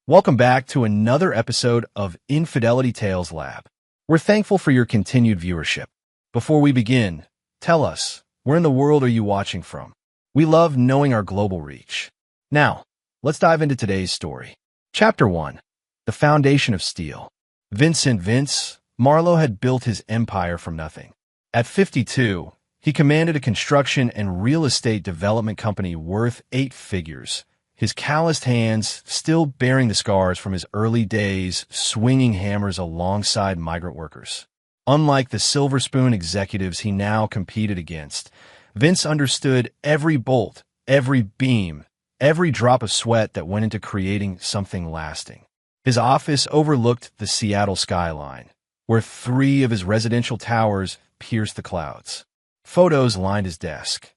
Welcome back to another episode of Infidelity Tales Lab. We're thankful for your continued viewership. Before we begin, tell us, where in the world are you watching from? We love knowing our global reach. Now, let's dive into today's story. Chapter 1. The Foundation of Steel. Vince Marlowe had built his empire from nothing. At 52, he commanded a construction and real estate development company worth 8 figures, his calloused hands still bearing the scars from his early days swinging hammers alongside migrant workers. Unlike the silver spoon executives he now competed against, Vince understood every bolt, every beam, every drop of sweat that went into creating something lasting. His office overlooked the Seattle skyline, where 3 of his residential towers pierced the clouds. Photos lined his desk.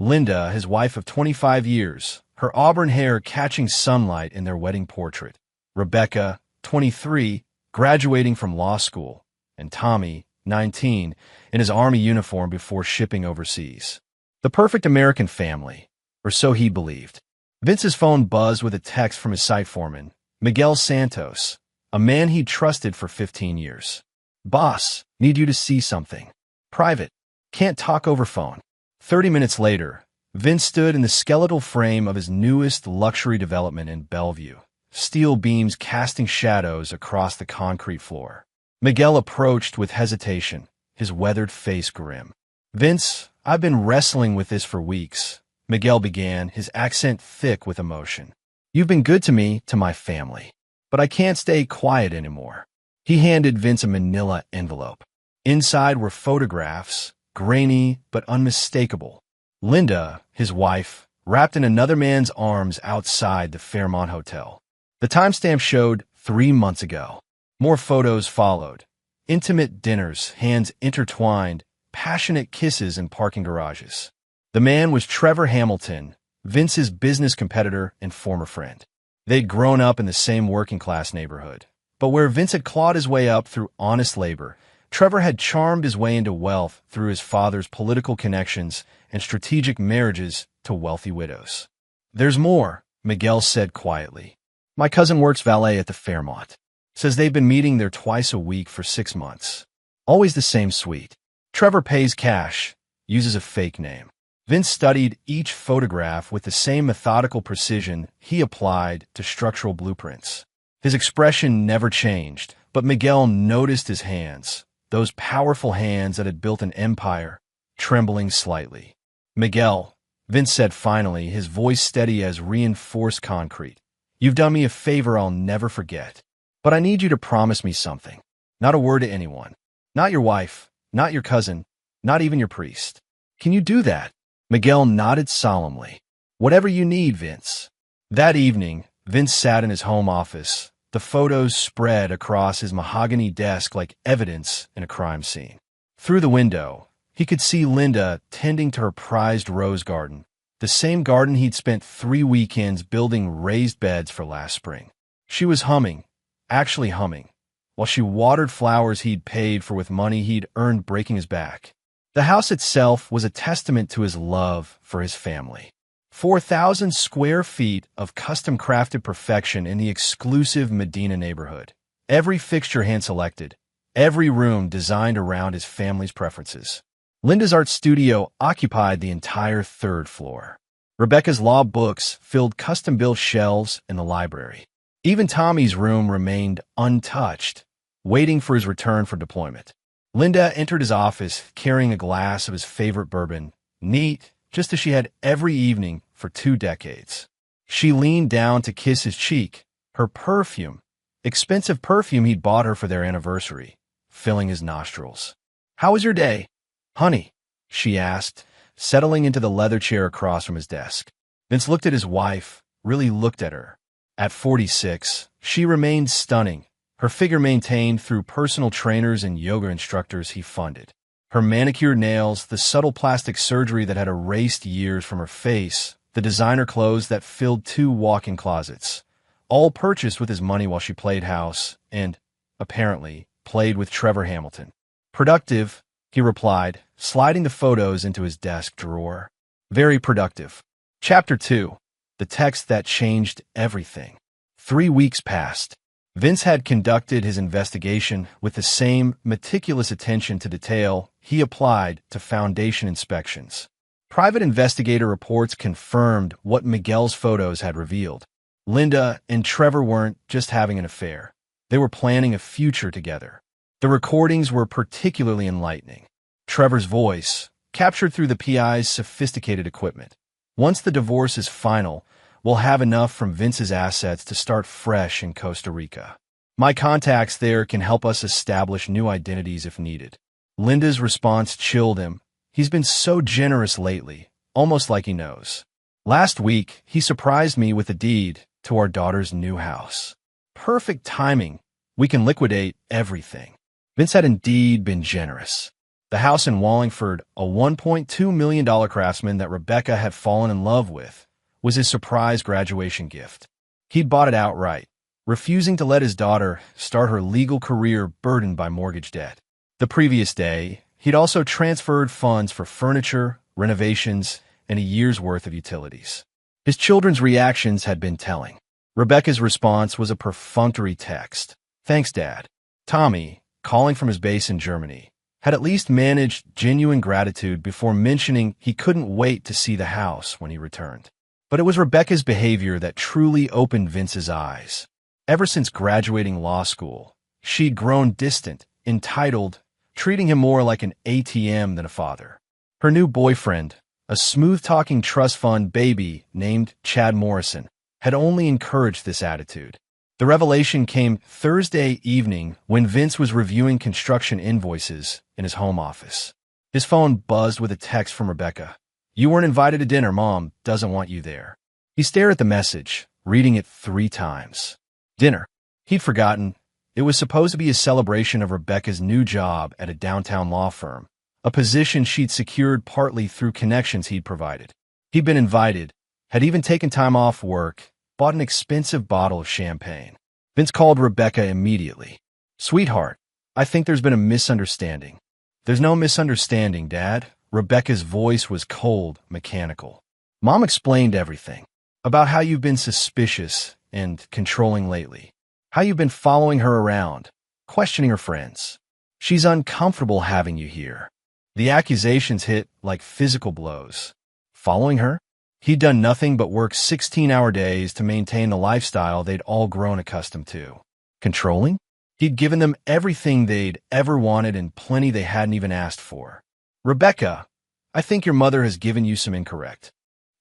Linda, his wife of 25 years, her auburn hair catching sunlight in their wedding portrait. Rebecca, 23, graduating from law school. And Tommy, 19, in his army uniform before shipping overseas. The perfect American family, or so he believed. Vince's phone buzzed with a text from his site foreman, Miguel Santos, a man he'd trusted for 15 years. "Boss, need you to see something. Private. Can't talk over phone." 30 minutes later, Vince stood in the skeletal frame of his newest luxury development in Bellevue, steel beams casting shadows across the concrete floor. Miguel approached with hesitation, his weathered face grim. "Vince, I've been wrestling with this for weeks," Miguel began, his accent thick with emotion. "You've been good to me, to my family. But I can't stay quiet anymore." He handed Vince a manila envelope. Inside were photographs, grainy but unmistakable. Linda, his wife, wrapped in another man's arms outside the Fairmont Hotel. The timestamp showed 3 months ago. More photos followed. Intimate dinners, hands intertwined, passionate kisses in parking garages. The man was Trevor Hamilton, Vince's business competitor and former friend. They'd grown up in the same working-class neighborhood. But where Vince had clawed his way up through honest labor, Trevor had charmed his way into wealth through his father's political connections and strategic marriages to wealthy widows. "There's more," Miguel said quietly. "My cousin works valet at the Fairmont. Says they've been meeting there twice a week for 6 months. Always the same suite. Trevor pays cash, uses a fake name." Vince studied each photograph with the same methodical precision he applied to structural blueprints. His expression never changed, but Miguel noticed his hands, those powerful hands that had built an empire, trembling slightly. "Miguel," Vince said finally, his voice steady as reinforced concrete, "you've done me a favor I'll never forget. But I need you to promise me something. Not a word to anyone. Not your wife, not your cousin, not even your priest. Can you do that?" Miguel nodded solemnly. "Whatever you need, Vince." That evening, Vince sat in his home office, the photos spread across his mahogany desk like evidence in a crime scene. Through the window, he could see Linda tending to her prized rose garden, the same garden he'd spent 3 weekends building raised beds for last spring. She was humming, actually humming, while she watered flowers he'd paid for with money he'd earned breaking his back. The house itself was a testament to his love for his family. 4,000 square feet of custom-crafted perfection in the exclusive Medina neighborhood. Every fixture hand-selected, every room designed around his family's preferences. Linda's art studio occupied the entire 3rd floor. Rebecca's law books filled custom-built shelves in the library. Even Tommy's room remained untouched, waiting for his return from deployment. Linda entered his office carrying a glass of his favorite bourbon, neat, just as she had every evening for 2 decades. She leaned down to kiss his cheek, her perfume, expensive perfume he'd bought her for their anniversary, filling his nostrils. "How was your day, honey?" she asked, settling into the leather chair across from his desk. Vince looked at his wife, really looked at her. At 46, she remained stunning, her figure maintained through personal trainers and yoga instructors he funded. Her manicured nails, the subtle plastic surgery that had erased years from her face, the designer clothes that filled 2 walk-in closets, all purchased with his money while she played house and, apparently, played with Trevor Hamilton. "Productive," he replied, sliding the photos into his desk drawer. "Very productive." Chapter 2. The Text That Changed Everything. 3 weeks passed. Vince had conducted his investigation with the same meticulous attention to detail he applied to foundation inspections. Private investigator reports confirmed what Miguel's photos had revealed. Linda and Trevor weren't just having an affair. They were planning a future together. The recordings were particularly enlightening. Trevor's voice, captured through the PI's sophisticated equipment. Once the divorce is final, we'll have enough from Vince's assets to start fresh in Costa Rica. My contacts there can help us establish new identities if needed. Linda's response chilled him. He's been so generous lately, almost like he knows. Last week, he surprised me with a deed to our daughter's new house. Perfect timing. We can liquidate everything. Vince had indeed been generous. The house in Wallingford, a $1.2 million craftsman that Rebecca had fallen in love with, was his surprise graduation gift. He'd bought it outright, refusing to let his daughter start her legal career burdened by mortgage debt. The previous day, he'd also transferred funds for furniture, renovations, and a year's worth of utilities. His children's reactions had been telling. Rebecca's response was a perfunctory text. "Thanks, Dad." Tommy, calling from his base in Germany, had at least managed genuine gratitude before mentioning he couldn't wait to see the house when he returned. But it was Rebecca's behavior that truly opened Vince's eyes. Ever since graduating law school, she'd grown distant, entitled, treating him more like an ATM than a father. Her new boyfriend, a smooth-talking trust fund baby named Chad Morrison, had only encouraged this attitude. The revelation came Thursday evening when Vince was reviewing construction invoices in his home office. His phone buzzed with a text from Rebecca. "You weren't invited to dinner. Mom doesn't want you there." He stared at the message, reading it 3 times. Dinner. He'd forgotten. It was supposed to be a celebration of Rebecca's new job at a downtown law firm, a position she'd secured partly through connections he'd provided. He'd been invited, had even taken time off work, bought an expensive bottle of champagne. Vince called Rebecca immediately. "Sweetheart, I think there's been a misunderstanding." "There's no misunderstanding, Dad." Rebecca's voice was cold, mechanical. "Mom explained everything. About how you've been suspicious and controlling lately. How you've been following her around, questioning her friends. She's uncomfortable having you here." The accusations hit like physical blows. Following her? He'd done nothing but work 16-hour days to maintain the lifestyle they'd all grown accustomed to. Controlling? He'd given them everything they'd ever wanted and plenty they hadn't even asked for. "Rebecca, I think your mother has given you some incorrect."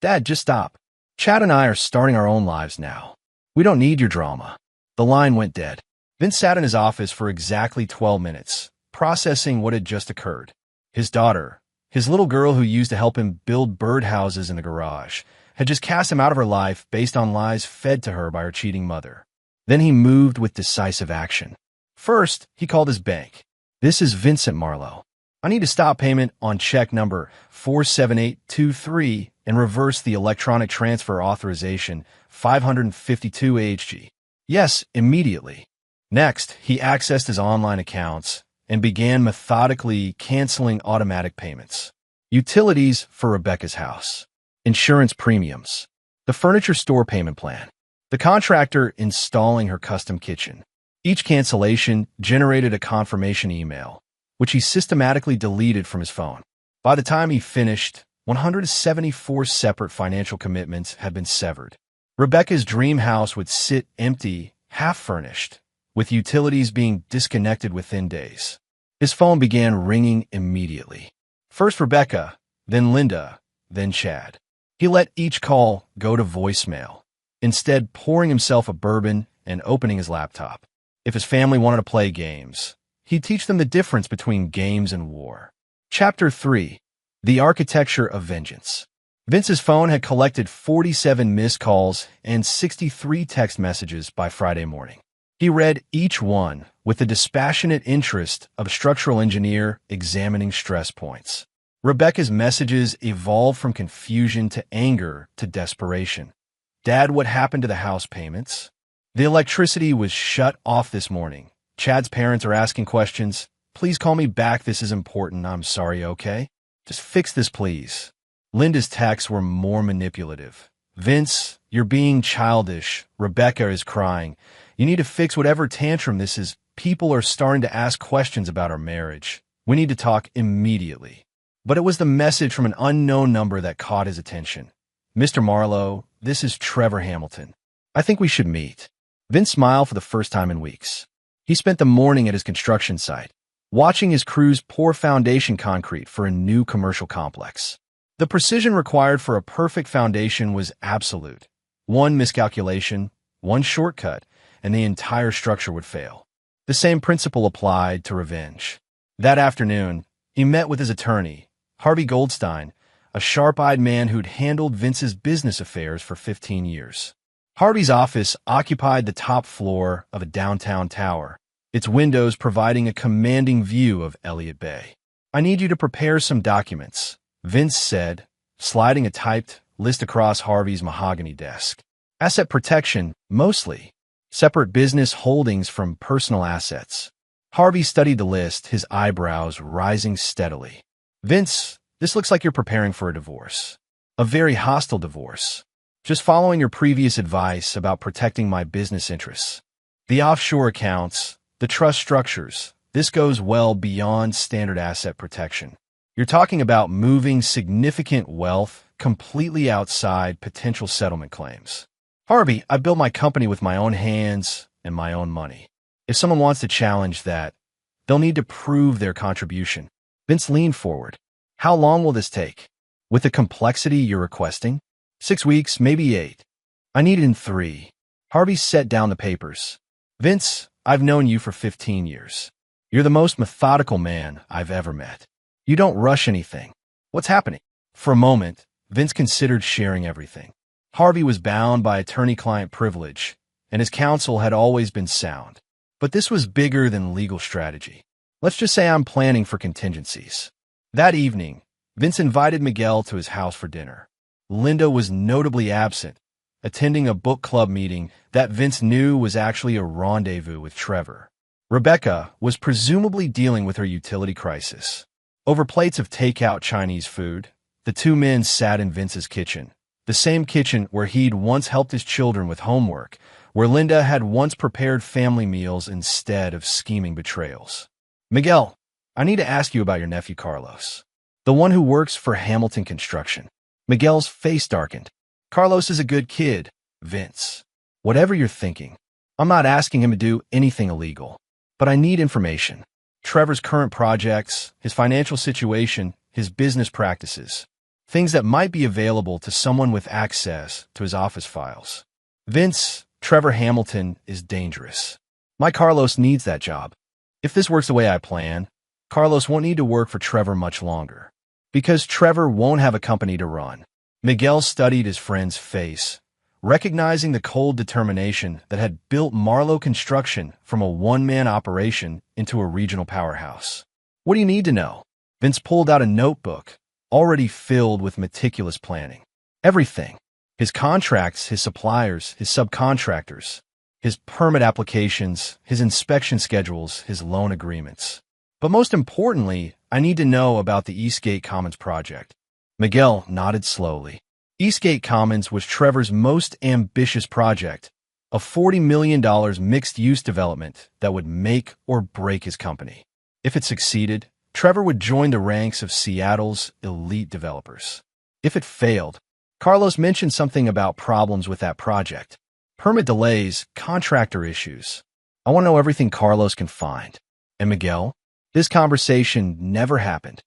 "Dad, just stop. Chad and I are starting our own lives now. We don't need your drama." The line went dead. Vince sat in his office for exactly 12 minutes, processing what had just occurred. His daughter, his little girl who used to help him build birdhouses in the garage, had just cast him out of her life based on lies fed to her by her cheating mother. Then he moved with decisive action. First, he called his bank. "This is Vincent Marlowe. I need to stop payment on check number 47823 and reverse the electronic transfer authorization 552 AHG. Yes, immediately." Next, he accessed his online accounts and began methodically canceling automatic payments. Utilities for Rebecca's house. Insurance premiums. The furniture store payment plan. The contractor installing her custom kitchen. Each cancellation generated a confirmation email, which he systematically deleted from his phone. By the time he finished, 174 separate financial commitments had been severed. Rebecca's dream house would sit empty, half-furnished, with utilities being disconnected within days. His phone began ringing immediately. First Rebecca, then Linda, then Chad. He let each call go to voicemail, instead pouring himself a bourbon and opening his laptop. If his family wanted to play games, he'd teach them the difference between games and war. Chapter 3. The Architecture of Vengeance. Vince's phone had collected 47 missed calls and 63 text messages by Friday morning. He read each one with the dispassionate interest of a structural engineer examining stress points. Rebecca's messages evolved from confusion to anger to desperation. "Dad, what happened to the house payments? The electricity was shut off this morning. Chad's parents are asking questions. Please call me back. This is important. I'm sorry, okay? Just fix this, please." Linda's texts were more manipulative, Vince, you're being childish. Rebecca is crying. You need to fix whatever tantrum this is. People are starting to ask questions about our marriage. We need to talk immediately. But it was the message from an unknown number that caught his attention. Mr. Marlowe, this is Trevor Hamilton. I think we should meet. Vince smiled for the first time in weeks. He spent the morning at his construction site, watching his crews pour foundation concrete for a new commercial complex. The precision required for a perfect foundation was absolute. One miscalculation, one shortcut, and the entire structure would fail. The same principle applied to revenge. That afternoon, he met with his attorney, Harvey Goldstein, a sharp-eyed man who'd handled Vince's business affairs for 15 years. Harvey's office occupied the top floor of a downtown tower, its windows providing a commanding view of Elliott Bay. I need you to prepare some documents, Vince said, sliding a typed list across Harvey's mahogany desk. Asset protection, mostly. Separate business holdings from personal assets. Harvey studied the list, his eyebrows rising steadily. Vince, this looks like you're preparing for a divorce. A very hostile divorce. Just following your previous advice about protecting my business interests. The offshore accounts, the trust structures, this goes well beyond standard asset protection. You're talking about moving significant wealth completely outside potential settlement claims. Harvey, I built my company with my own hands and my own money. If someone wants to challenge that, they'll need to prove their contribution. Vince leaned forward. How long will this take? With the complexity you're requesting? 6 weeks, maybe 8. I need it in 3. Harvey set down the papers. Vince, I've known you for 15 years. You're the most methodical man I've ever met. You don't rush anything. What's happening? For a moment, Vince considered sharing everything. Harvey was bound by attorney-client privilege, and his counsel had always been sound. But this was bigger than legal strategy. Let's just say I'm planning for contingencies. That evening, Vince invited Miguel to his house for dinner. Linda was notably absent, attending a book club meeting that Vince knew was actually a rendezvous with Trevor. Rebecca was presumably dealing with her utility crisis. Over plates of takeout Chinese food, the two men sat in Vince's kitchen, the same kitchen where he'd once helped his children with homework, where Linda had once prepared family meals instead of scheming betrayals. Miguel, I need to ask you about your nephew Carlos, the one who works for Hamilton Construction. Miguel's face darkened. Carlos is a good kid, Vince. Whatever you're thinking, I'm not asking him to do anything illegal, but I need information. Trevor's current projects, his financial situation, his business practices, things that might be available to someone with access to his office files. Vince, Trevor Hamilton is dangerous. My Carlos needs that job. If this works the way I plan, Carlos won't need to work for Trevor much longer, because Trevor won't have a company to run. Miguel studied his friend's face, recognizing the cold determination that had built Marlowe Construction from a one-man operation into a regional powerhouse. What do you need to know? Vince pulled out a notebook, already filled with meticulous planning. Everything. His contracts, his suppliers, his subcontractors, his permit applications, his inspection schedules, his loan agreements. But most importantly, I need to know about the Eastgate Commons project. Miguel nodded slowly. Eastgate Commons was Trevor's most ambitious project, a $40 million mixed-use development that would make or break his company. If it succeeded, Trevor would join the ranks of Seattle's elite developers. If it failed, Carlos mentioned something about problems with that project. Permit delays, contractor issues. I want to know everything Carlos can find. And Miguel? This conversation never happened.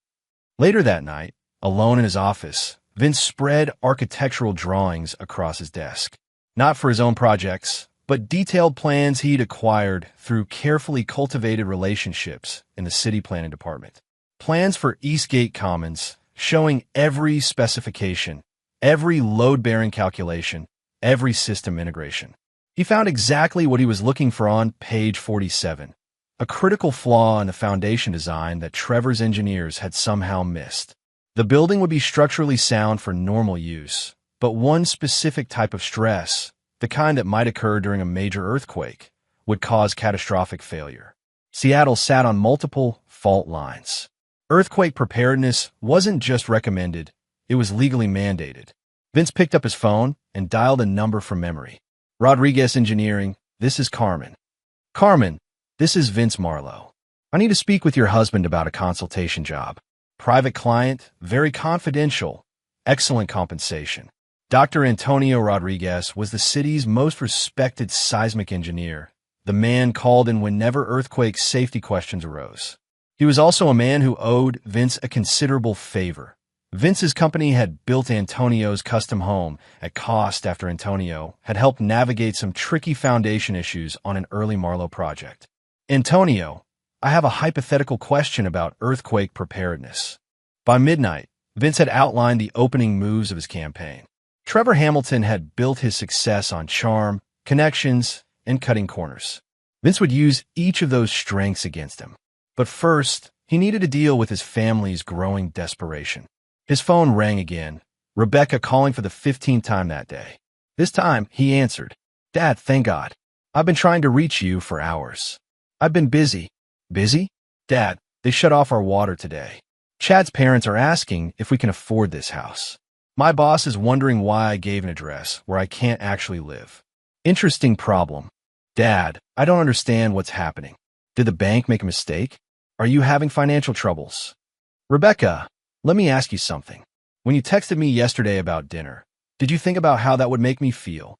Later that night, alone in his office, Vince spread architectural drawings across his desk. Not for his own projects, but detailed plans he'd acquired through carefully cultivated relationships in the city planning department. Plans for Eastgate Commons, showing every specification, every load-bearing calculation, every system integration. He found exactly what he was looking for on page 47, a critical flaw in the foundation design that Trevor's engineers had somehow missed. The building would be structurally sound for normal use, but one specific type of stress, the kind that might occur during a major earthquake, would cause catastrophic failure. Seattle sat on multiple fault lines. Earthquake preparedness wasn't just recommended, it was legally mandated. Vince picked up his phone and dialed a number from memory. Rodriguez Engineering, this is Carmen. Carmen, this is Vince Marlowe. I need to speak with your husband about a consultation job. Private client, very confidential, excellent compensation. Dr. Antonio Rodriguez was the city's most respected seismic engineer, the man called in whenever earthquake safety questions arose. He was also a man who owed Vince a considerable favor. Vince's company had built Antonio's custom home at cost after Antonio had helped navigate some tricky foundation issues on an early Marlowe project. Antonio, I have a hypothetical question about earthquake preparedness. By midnight, Vince had outlined the opening moves of his campaign. Trevor Hamilton had built his success on charm, connections, and cutting corners. Vince would use each of those strengths against him. But first, he needed to deal with his family's growing desperation. His phone rang again, Rebecca calling for the 15th time that day. This time, he answered, Dad, thank God. I've been trying to reach you for hours. I've been busy. Busy? Dad, they shut off our water today. Chad's parents are asking if we can afford this house. My boss is wondering why I gave an address where I can't actually live. Interesting problem. Dad, I don't understand what's happening. Did the bank make a mistake? Are you having financial troubles? Rebecca, let me ask you something. When you texted me yesterday about dinner, did you think about how that would make me feel?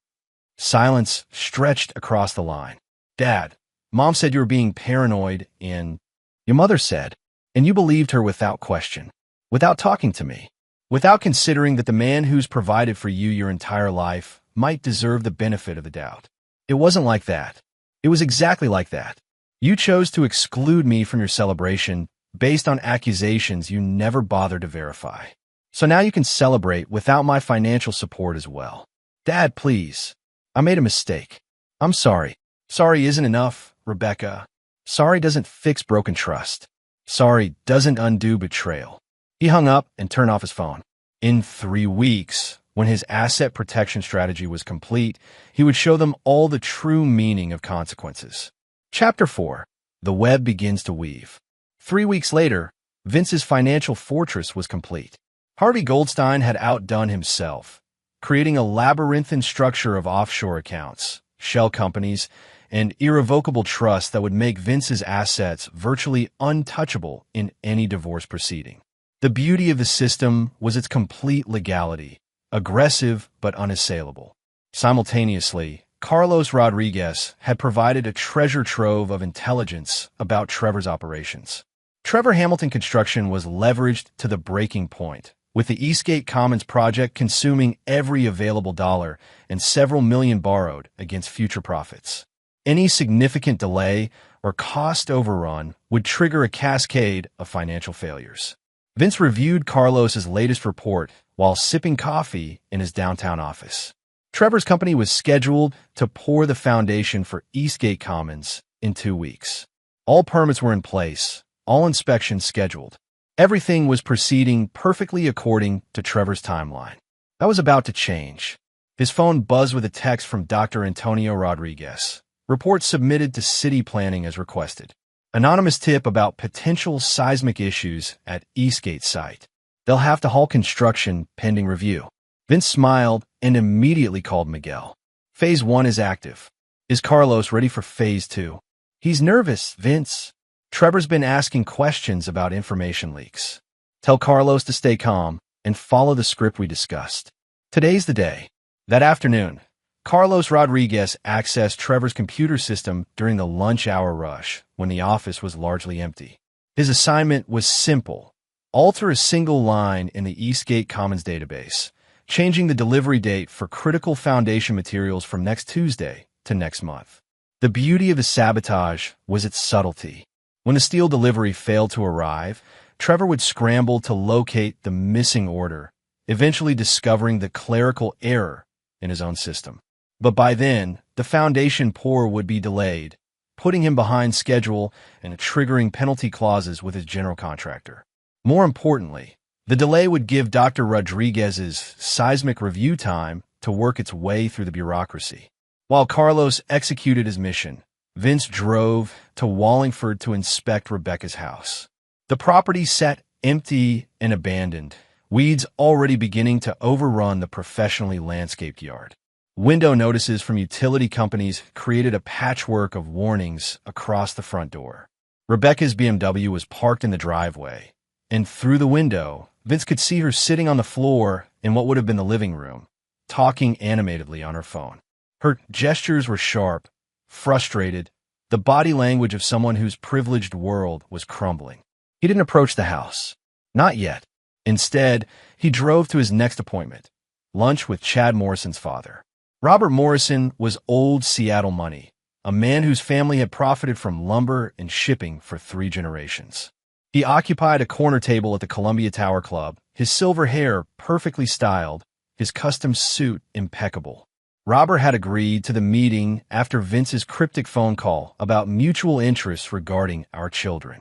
Silence stretched across the line. Dad, Mom said you were being paranoid and your mother said, and you believed her without question, without talking to me, without considering that the man who's provided for you your entire life might deserve the benefit of the doubt. It wasn't like that. It was exactly like that. You chose to exclude me from your celebration based on accusations you never bothered to verify. So now you can celebrate without my financial support as well. Dad, please. I made a mistake. I'm sorry. Sorry isn't enough, Rebecca. Sorry doesn't fix broken trust. Sorry doesn't undo betrayal. He hung up and turned off his phone. In 3 weeks, when his asset protection strategy was complete, he would show them all the true meaning of consequences. Chapter 4. The web begins to weave. 3 weeks later, Vince's financial fortress was complete. Harvey Goldstein had outdone himself, creating a labyrinthine structure of offshore accounts, shell companies, and irrevocable trusts that would make Vince's assets virtually untouchable in any divorce proceeding. The beauty of the system was its complete legality, aggressive but unassailable. Simultaneously, Carlos Rodriguez had provided a treasure trove of intelligence about Trevor's operations. Trevor Hamilton Construction was leveraged to the breaking point, with the Eastgate Commons project consuming every available dollar and several million borrowed against future profits. Any significant delay or cost overrun would trigger a cascade of financial failures. Vince reviewed Carlos's latest report while sipping coffee in his downtown office. Trevor's company was scheduled to pour the foundation for Eastgate Commons in 2 weeks. All permits were in place, all inspections scheduled. Everything was proceeding perfectly according to Trevor's timeline. That was about to change. His phone buzzed with a text from Dr. Antonio Rodriguez. Report submitted to city planning as requested. Anonymous tip about potential seismic issues at Eastgate site. They'll have to halt construction pending review. Vince smiled and immediately called Miguel. Phase 1 is active. Is Carlos ready for Phase 2? He's nervous, Vince. Trevor's been asking questions about information leaks. Tell Carlos to stay calm and follow the script we discussed. Today's the day. That afternoon, Carlos Rodriguez accessed Trevor's computer system during the lunch hour rush when the office was largely empty. His assignment was simple. Alter a single line in the Eastgate Commons database, changing the delivery date for critical foundation materials from next Tuesday to next month. The beauty of the sabotage was its subtlety. When the steel delivery failed to arrive, Trevor would scramble to locate the missing order, eventually discovering the clerical error in his own system. But by then, the foundation pour would be delayed, putting him behind schedule and triggering penalty clauses with his general contractor. More importantly, the delay would give Dr. Rodriguez's seismic review time to work its way through the bureaucracy. While Carlos executed his mission, Vince drove to Wallingford to inspect Rebecca's house. The property sat empty and abandoned, weeds already beginning to overrun the professionally landscaped yard. Window notices from utility companies created a patchwork of warnings across the front door. Rebecca's BMW was parked in the driveway, and through the window, Vince could see her sitting on the floor in what would have been the living room, talking animatedly on her phone. Her gestures were sharp, frustrated, the body language of someone whose privileged world was crumbling. He didn't approach the house. Not yet. Instead, he drove to his next appointment, lunch with Chad Morrison's father. Robert Morrison was old Seattle money, a man whose family had profited from lumber and shipping for 3 generations. He occupied a corner table at the Columbia Tower Club, his silver hair perfectly styled, his custom suit impeccable. Robert had agreed to the meeting after Vince's cryptic phone call about mutual interests regarding our children.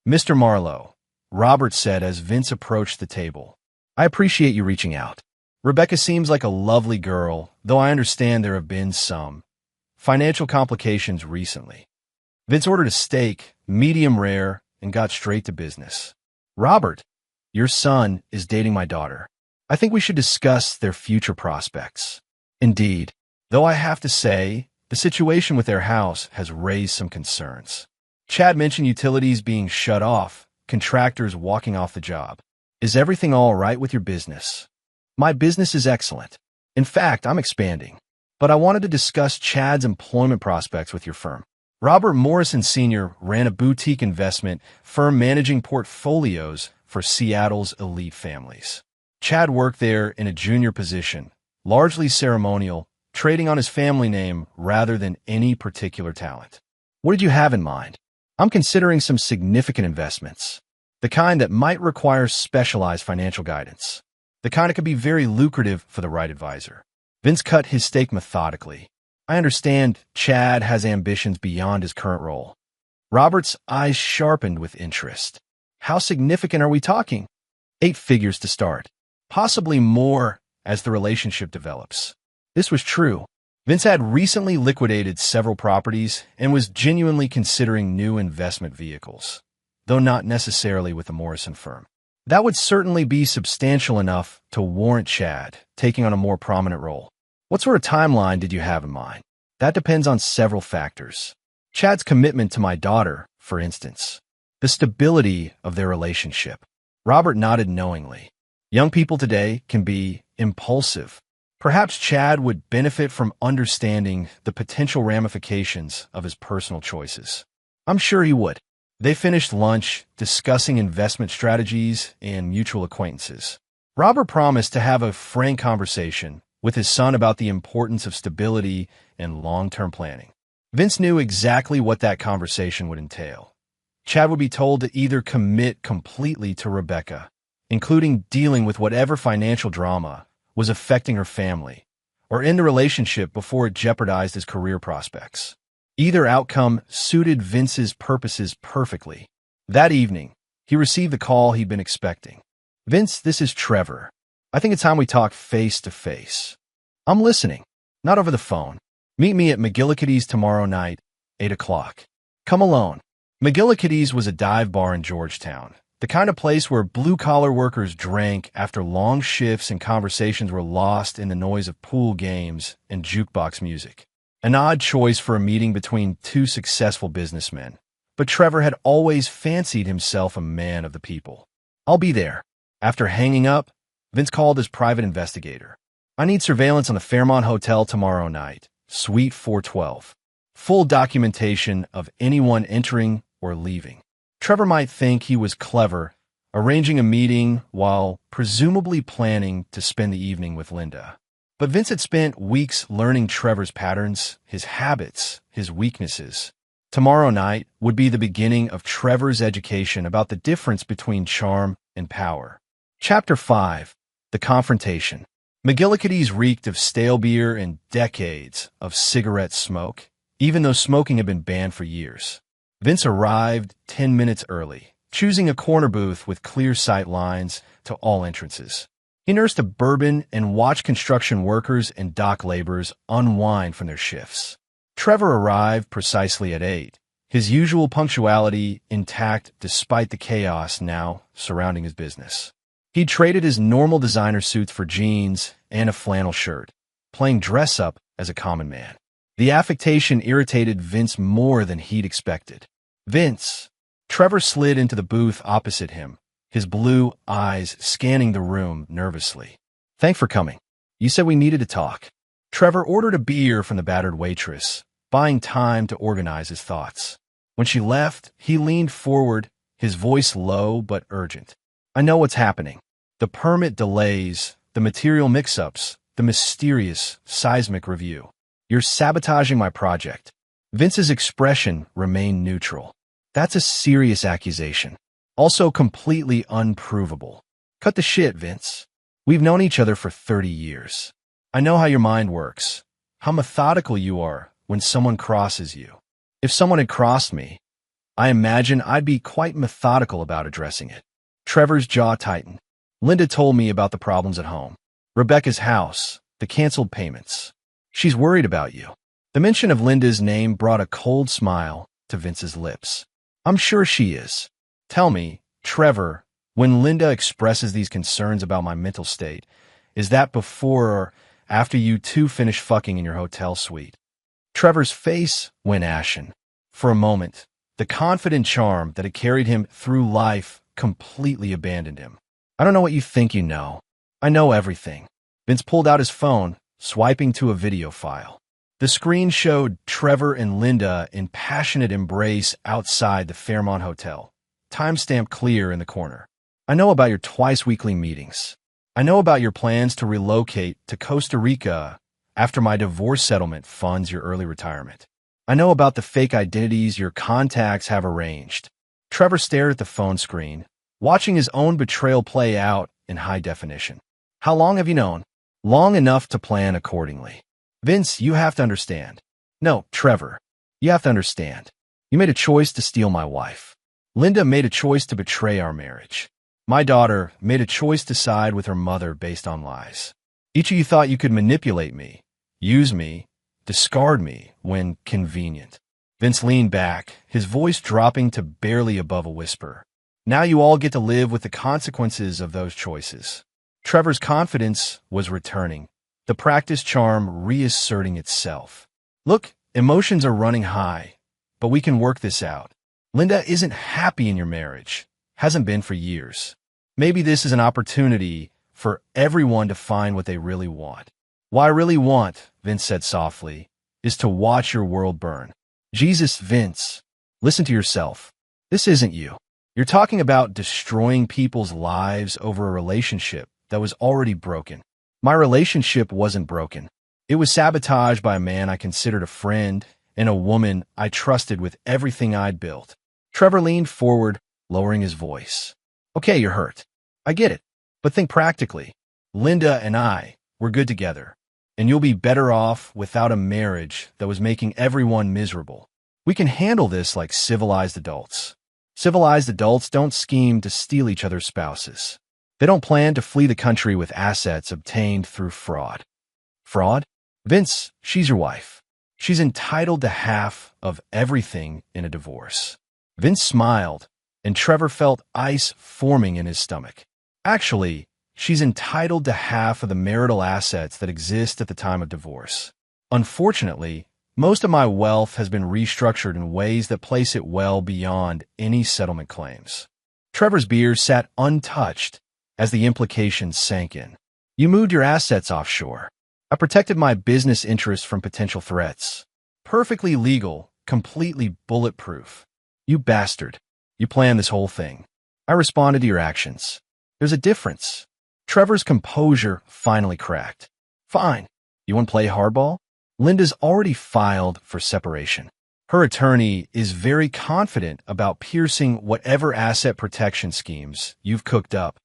"Mr. Marlowe," Robert said as Vince approached the table, "I appreciate you reaching out. Rebecca seems like a lovely girl, though I understand there have been some financial complications recently." Vince ordered a steak, medium rare, and got straight to business. "Robert, your son is dating my daughter. I think we should discuss their future prospects." "Indeed, though I have to say, the situation with their house has raised some concerns. Chad mentioned utilities being shut off, contractors walking off the job. Is everything all right with your business?" "My business is excellent. In fact, I'm expanding. But I wanted to discuss Chad's employment prospects with your firm." Robert Morrison Sr. ran a boutique investment firm managing portfolios for Seattle's elite families. Chad worked there in a junior position, largely ceremonial, trading on his family name rather than any particular talent. "What did you have in mind?" "I'm considering some significant investments. The kind that might require specialized financial guidance. The kind that could be very lucrative for the right advisor." Vince cut his steak methodically. "I understand Chad has ambitions beyond his current role." Robert's eyes sharpened with interest. "How significant are we talking?" "8 figures to start. Possibly more as the relationship develops." This was true. Vince had recently liquidated several properties and was genuinely considering new investment vehicles, though not necessarily with the Morrison firm. That would certainly be substantial enough to warrant Chad taking on a more prominent role. "What sort of timeline did you have in mind?" "That depends on several factors. Chad's commitment to my daughter, for instance. The stability of their relationship." Robert nodded knowingly. Young people today can be impulsive. Perhaps Chad would benefit from understanding the potential ramifications of his personal choices. "I'm sure he would." They finished lunch, discussing investment strategies and mutual acquaintances. Robert promised to have a frank conversation with his son about the importance of stability and long-term planning. Vince knew exactly what that conversation would entail. Chad would be told to either commit completely to Rebecca, including dealing with whatever financial drama was affecting her family, or end the relationship before it jeopardized his career prospects. Either outcome suited Vince's purposes perfectly. That evening, he received the call he'd been expecting. "Vince, this is Trevor. I think it's time we talk face to face." "I'm listening." "Not over the phone. Meet me at McGillicuddy's tomorrow night, 8 o'clock. Come alone." McGillicuddy's was a dive bar in Georgetown, the kind of place where blue-collar workers drank after long shifts and conversations were lost in the noise of pool games and jukebox music. An odd choice for a meeting between 2 successful businessmen, but Trevor had always fancied himself a man of the people. "I'll be there." After hanging up, Vince called his private investigator. "I need surveillance on the Fairmont Hotel tomorrow night, Suite 412. Full documentation of anyone entering or leaving." Trevor might think he was clever, arranging a meeting while presumably planning to spend the evening with Linda. But Vince had spent weeks learning Trevor's patterns, his habits, his weaknesses. Tomorrow night would be the beginning of Trevor's education about the difference between charm and power. Chapter 5. The Confrontation. McGillicuddy's reeked of stale beer and decades of cigarette smoke, even though smoking had been banned for years. Vince arrived 10 minutes early, choosing a corner booth with clear sight lines to all entrances. He nursed a bourbon and watched construction workers and dock laborers unwind from their shifts. Trevor arrived precisely at 8, his usual punctuality intact despite the chaos now surrounding his business. He traded his normal designer suits for jeans and a flannel shirt, playing dress-up as a common man. The affectation irritated Vince more than he'd expected. "Vince!" Trevor slid into the booth opposite him, his blue eyes scanning the room nervously. "Thanks for coming. You said we needed to talk." Trevor ordered a beer from the battered waitress, buying time to organize his thoughts. When she left, he leaned forward, his voice low but urgent. "I know what's happening. The permit delays, the material mix-ups, the mysterious seismic review. You're sabotaging my project." Vince's expression remained neutral. "That's a serious accusation. Also completely unprovable. Cut the shit, Vince. We've known each other for 30 years. I know how your mind works, how methodical you are when someone crosses you. If someone had crossed me, I imagine I'd be quite methodical about addressing it." Trevor's jaw tightened. "Linda told me about the problems at home. Rebecca's house, the canceled payments. She's worried about you." The mention of Linda's name brought a cold smile to Vince's lips. "I'm sure she is. Tell me, Trevor, when Linda expresses these concerns about my mental state, is that before or after you two finish fucking in your hotel suite?" Trevor's face went ashen. For a moment, the confident charm that had carried him through life completely abandoned him. "I don't know what you think you know. I know everything." Vince pulled out his phone, swiping to a video file. The screen showed Trevor and Linda in passionate embrace outside the Fairmont Hotel, timestamp clear in the corner. "I know about your twice-weekly meetings. I know about your plans to relocate to Costa Rica after my divorce settlement funds your early retirement. I know about the fake identities your contacts have arranged." Trevor stared at the phone screen, watching his own betrayal play out in high definition. "How long have you known?" "Long enough to plan accordingly." "Vince, you have to understand." "No, Trevor, you have to understand. You made a choice to steal my wife. Linda made a choice to betray our marriage. My daughter made a choice to side with her mother based on lies. Each of you thought you could manipulate me, use me, discard me when convenient." Vince leaned back, his voice dropping to barely above a whisper. "Now you all get to live with the consequences of those choices." Trevor's confidence was returning, the practiced charm reasserting itself. "Look, emotions are running high, but we can work this out. Linda isn't happy in your marriage, hasn't been for years. Maybe this is an opportunity for everyone to find what they really want." "What I really want," Vince said softly, "is to watch your world burn." "Jesus, Vince, listen to yourself. This isn't you. You're talking about destroying people's lives over a relationship that was already broken. My relationship wasn't broken. It was sabotaged by a man I considered a friend and a woman I trusted with everything I'd built." Trevor leaned forward, lowering his voice. "Okay, you're hurt. I get it. But think practically. Linda and I were good together, and you'll be better off without a marriage that was making everyone miserable. We can handle this like civilized adults. Civilized adults don't scheme to steal each other's spouses. They don't plan to flee the country with assets obtained through fraud." "Fraud? Vince, she's your wife. She's entitled to half of everything in a divorce." Vince smiled, and Trevor felt ice forming in his stomach. "Actually, she's entitled to half of the marital assets that exist at the time of divorce. Unfortunately, most of my wealth has been restructured in ways that place it well beyond any settlement claims." Trevor's beer sat untouched as the implications sank in. "You moved your assets offshore. I protected my business interests from potential threats. Perfectly legal, completely bulletproof. You bastard. You planned this whole thing. I responded to your actions. There's a difference." Trevor's composure finally cracked. "Fine. You want to play hardball? Linda's already filed for separation. Her attorney is very confident about piercing whatever asset protection schemes you've cooked up.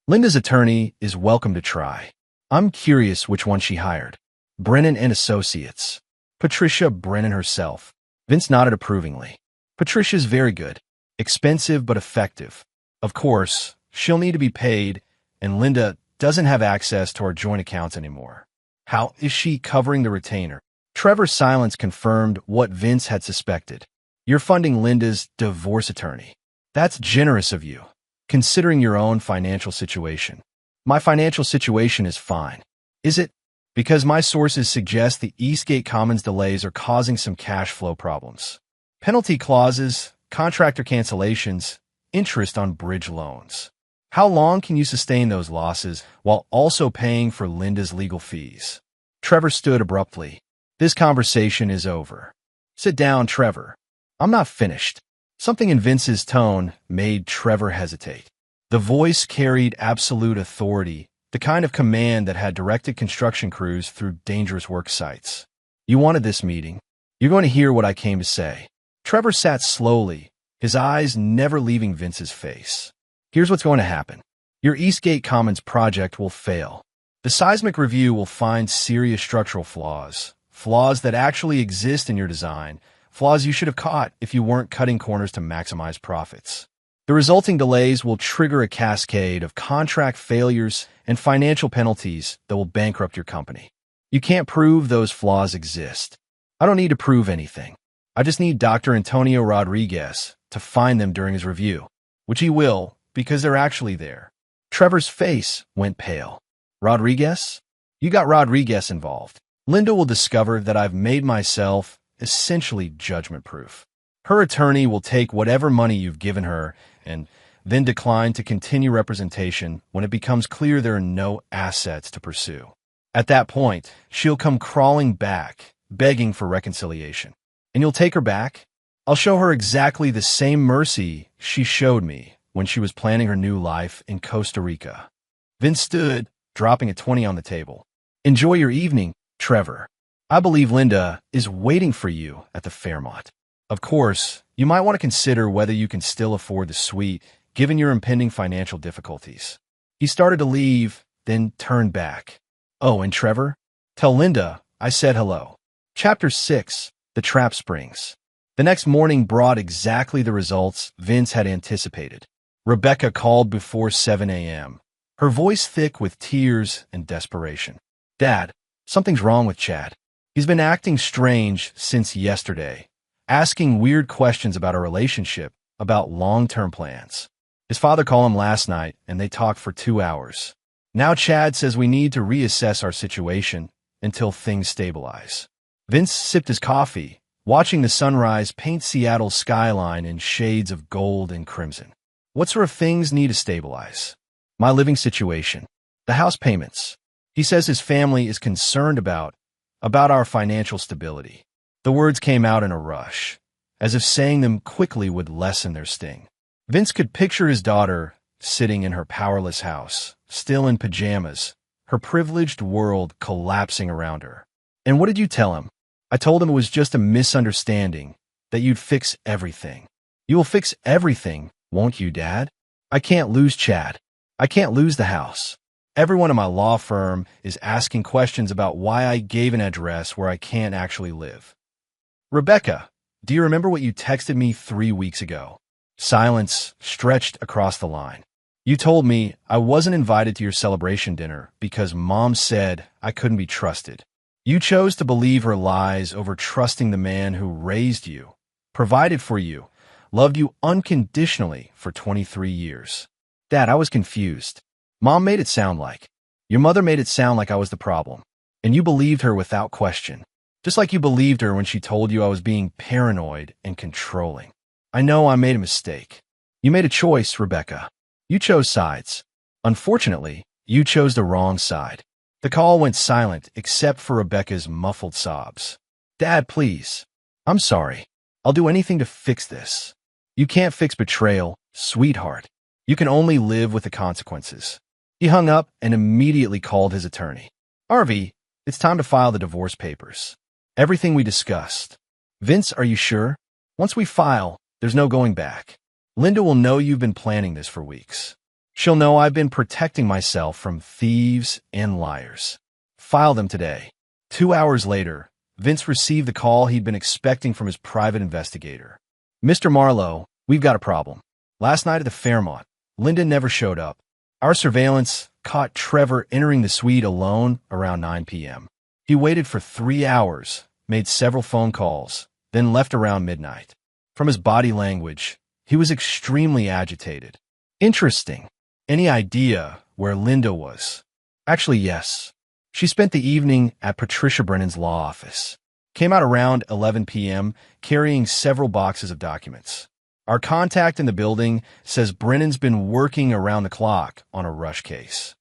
Linda's attorney is welcome to try. I'm curious which one she hired. Brennan and Associates. Patricia Brennan herself." Vince nodded approvingly. "Patricia's very good. Expensive but effective. Of course, she'll need to be paid, and Linda doesn't have access to our joint accounts anymore. How is she covering the retainer?" Trevor's silence confirmed what Vince had suspected. "You're funding Linda's divorce attorney. That's generous of you. considering your own financial situation. My financial situation is fine. Is it? Because my sources suggest the Eastgate Commons delays are causing some cash flow problems. Penalty clauses, contractor cancellations, interest on bridge loans. How long can you sustain those losses while also paying for Linda's legal fees? Trevor stood abruptly. This conversation is over. Sit down, Trevor. I'm not finished. Something in Vince's tone made Trevor hesitate. The voice carried absolute authority, the kind of command that had directed construction crews through dangerous work sites. You wanted this meeting. You're going to hear what I came to say. Trevor sat slowly, his eyes never leaving Vince's face. Here's what's going to happen. Your Eastgate Commons project will fail. The seismic review will find serious structural flaws that actually exist in your design, flaws you should have caught if you weren't cutting corners to maximize profits. The resulting delays will trigger a cascade of contract failures and financial penalties that will bankrupt your company. You can't prove those flaws exist. I don't need to prove anything. I just need Dr. Antonio Rodriguez to find them during his review, which he will, because they're actually there. Trevor's face went pale. Rodriguez? You got Rodriguez involved. Linda will discover that I've made myself essentially judgment-proof. Her attorney will take whatever money you've given her and then decline to continue representation when it becomes clear there are no assets to pursue. At that point, she'll come crawling back, begging for reconciliation. And you'll take her back? I'll show her exactly the same mercy she showed me when she was planning her new life in Costa Rica. Vince stood, dropping a 20 on the table. Enjoy your evening, Trevor. I believe Linda is waiting for you at the Fairmont. Of course, you might want to consider whether you can still afford the suite, given your impending financial difficulties. He started to leave, then turned back. Oh, and Trevor? Tell Linda I said hello. Chapter 6, The Trap Springs. The next morning brought exactly the results Vince had anticipated. Rebecca called before 7 a.m., her voice thick with tears and desperation. Dad, something's wrong with Chad. He's been acting strange since yesterday, asking weird questions about our relationship, about long-term plans. His father called him last night, and they talked for 2 hours. Now Chad says we need to reassess our situation until things stabilize. Vince sipped his coffee, watching the sunrise paint Seattle's skyline in shades of gold and crimson. What sort of things need to stabilize? My living situation. The house payments. He says his family is concerned about our financial stability. The words came out in a rush, as if saying them quickly would lessen their sting. Vince could picture his daughter sitting in her powerless house, still in pajamas, her privileged world collapsing around her. And what did you tell him? I told him it was just a misunderstanding, that you'd fix everything. You will fix everything, won't you, Dad? I can't lose Chad. I can't lose the house. Everyone in my law firm is asking questions about why I gave an address where I can't actually live. Rebecca, do you remember what you texted me 3 weeks ago? Silence stretched across the line. You told me I wasn't invited to your celebration dinner because Mom said I couldn't be trusted. You chose to believe her lies over trusting the man who raised you, provided for you, loved you unconditionally for 23 years. Dad, I was confused. Mom made it sound like. Your mother made it sound like I was the problem. And you believed her without question. Just like you believed her when she told you I was being paranoid and controlling. I know I made a mistake. You made a choice, Rebecca. You chose sides. Unfortunately, you chose the wrong side. The call went silent except for Rebecca's muffled sobs. Dad, please. I'm sorry. I'll do anything to fix this. You can't fix betrayal, sweetheart. You can only live with the consequences. He hung up and immediately called his attorney. Harvey, it's time to file the divorce papers. Everything we discussed. Vince, are you sure? Once we file, there's no going back. Linda will know you've been planning this for weeks. She'll know I've been protecting myself from thieves and liars. File them today. 2 hours later, Vince received the call he'd been expecting from his private investigator. Mr. Marlowe, we've got a problem. Last night at the Fairmont, Linda never showed up. Our surveillance caught Trevor entering the suite alone around 9 p.m. He waited for 3 hours, made several phone calls, then left around midnight. From his body language, he was extremely agitated. Interesting. Any idea where Linda was? Actually, yes. She spent the evening at Patricia Brennan's law office. Came out around 11 p.m., carrying several boxes of documents. Our contact in the building says Brennan's been working around the clock on a rush case.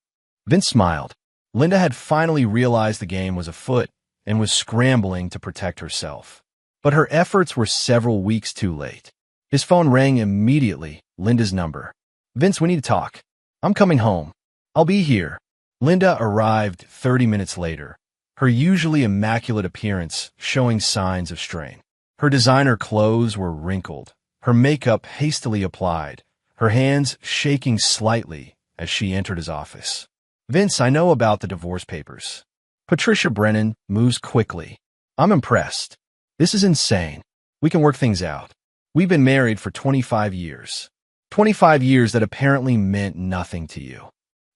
Vince smiled. Linda had finally realized the game was afoot and was scrambling to protect herself. But her efforts were several weeks too late. His phone rang immediately, Linda's number. Vince, we need to talk. I'm coming home. I'll be here. Linda arrived 30 minutes later, her usually immaculate appearance showing signs of strain. Her designer clothes were wrinkled, her makeup hastily applied, her hands shaking slightly as she entered his office. Vince, I know about the divorce papers. Patricia Brennan moves quickly. I'm impressed. This is insane. We can work things out. We've been married for 25 years. 25 years that apparently meant nothing to you.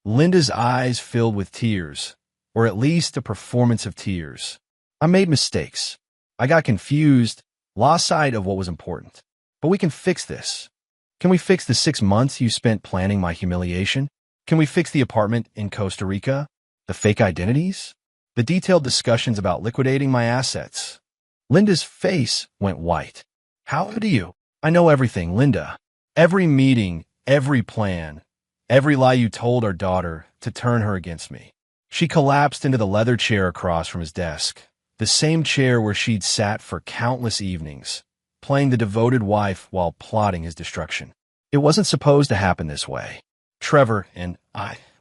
Linda's eyes filled with tears, or at least a performance of tears. I made mistakes. I got confused, lost sight of what was important. But we can fix this. Can we fix the 6 months you spent planning my humiliation? Can we fix the apartment in Costa Rica? The fake identities? The detailed discussions about liquidating my assets? Linda's face went white. How do you? I know everything, Linda. Every meeting, every plan, every lie you told our daughter to turn her against me. She collapsed into the leather chair across from his desk, the same chair where she'd sat for countless evenings, playing the devoted wife while plotting his destruction. It wasn't supposed to happen this way. Trevor and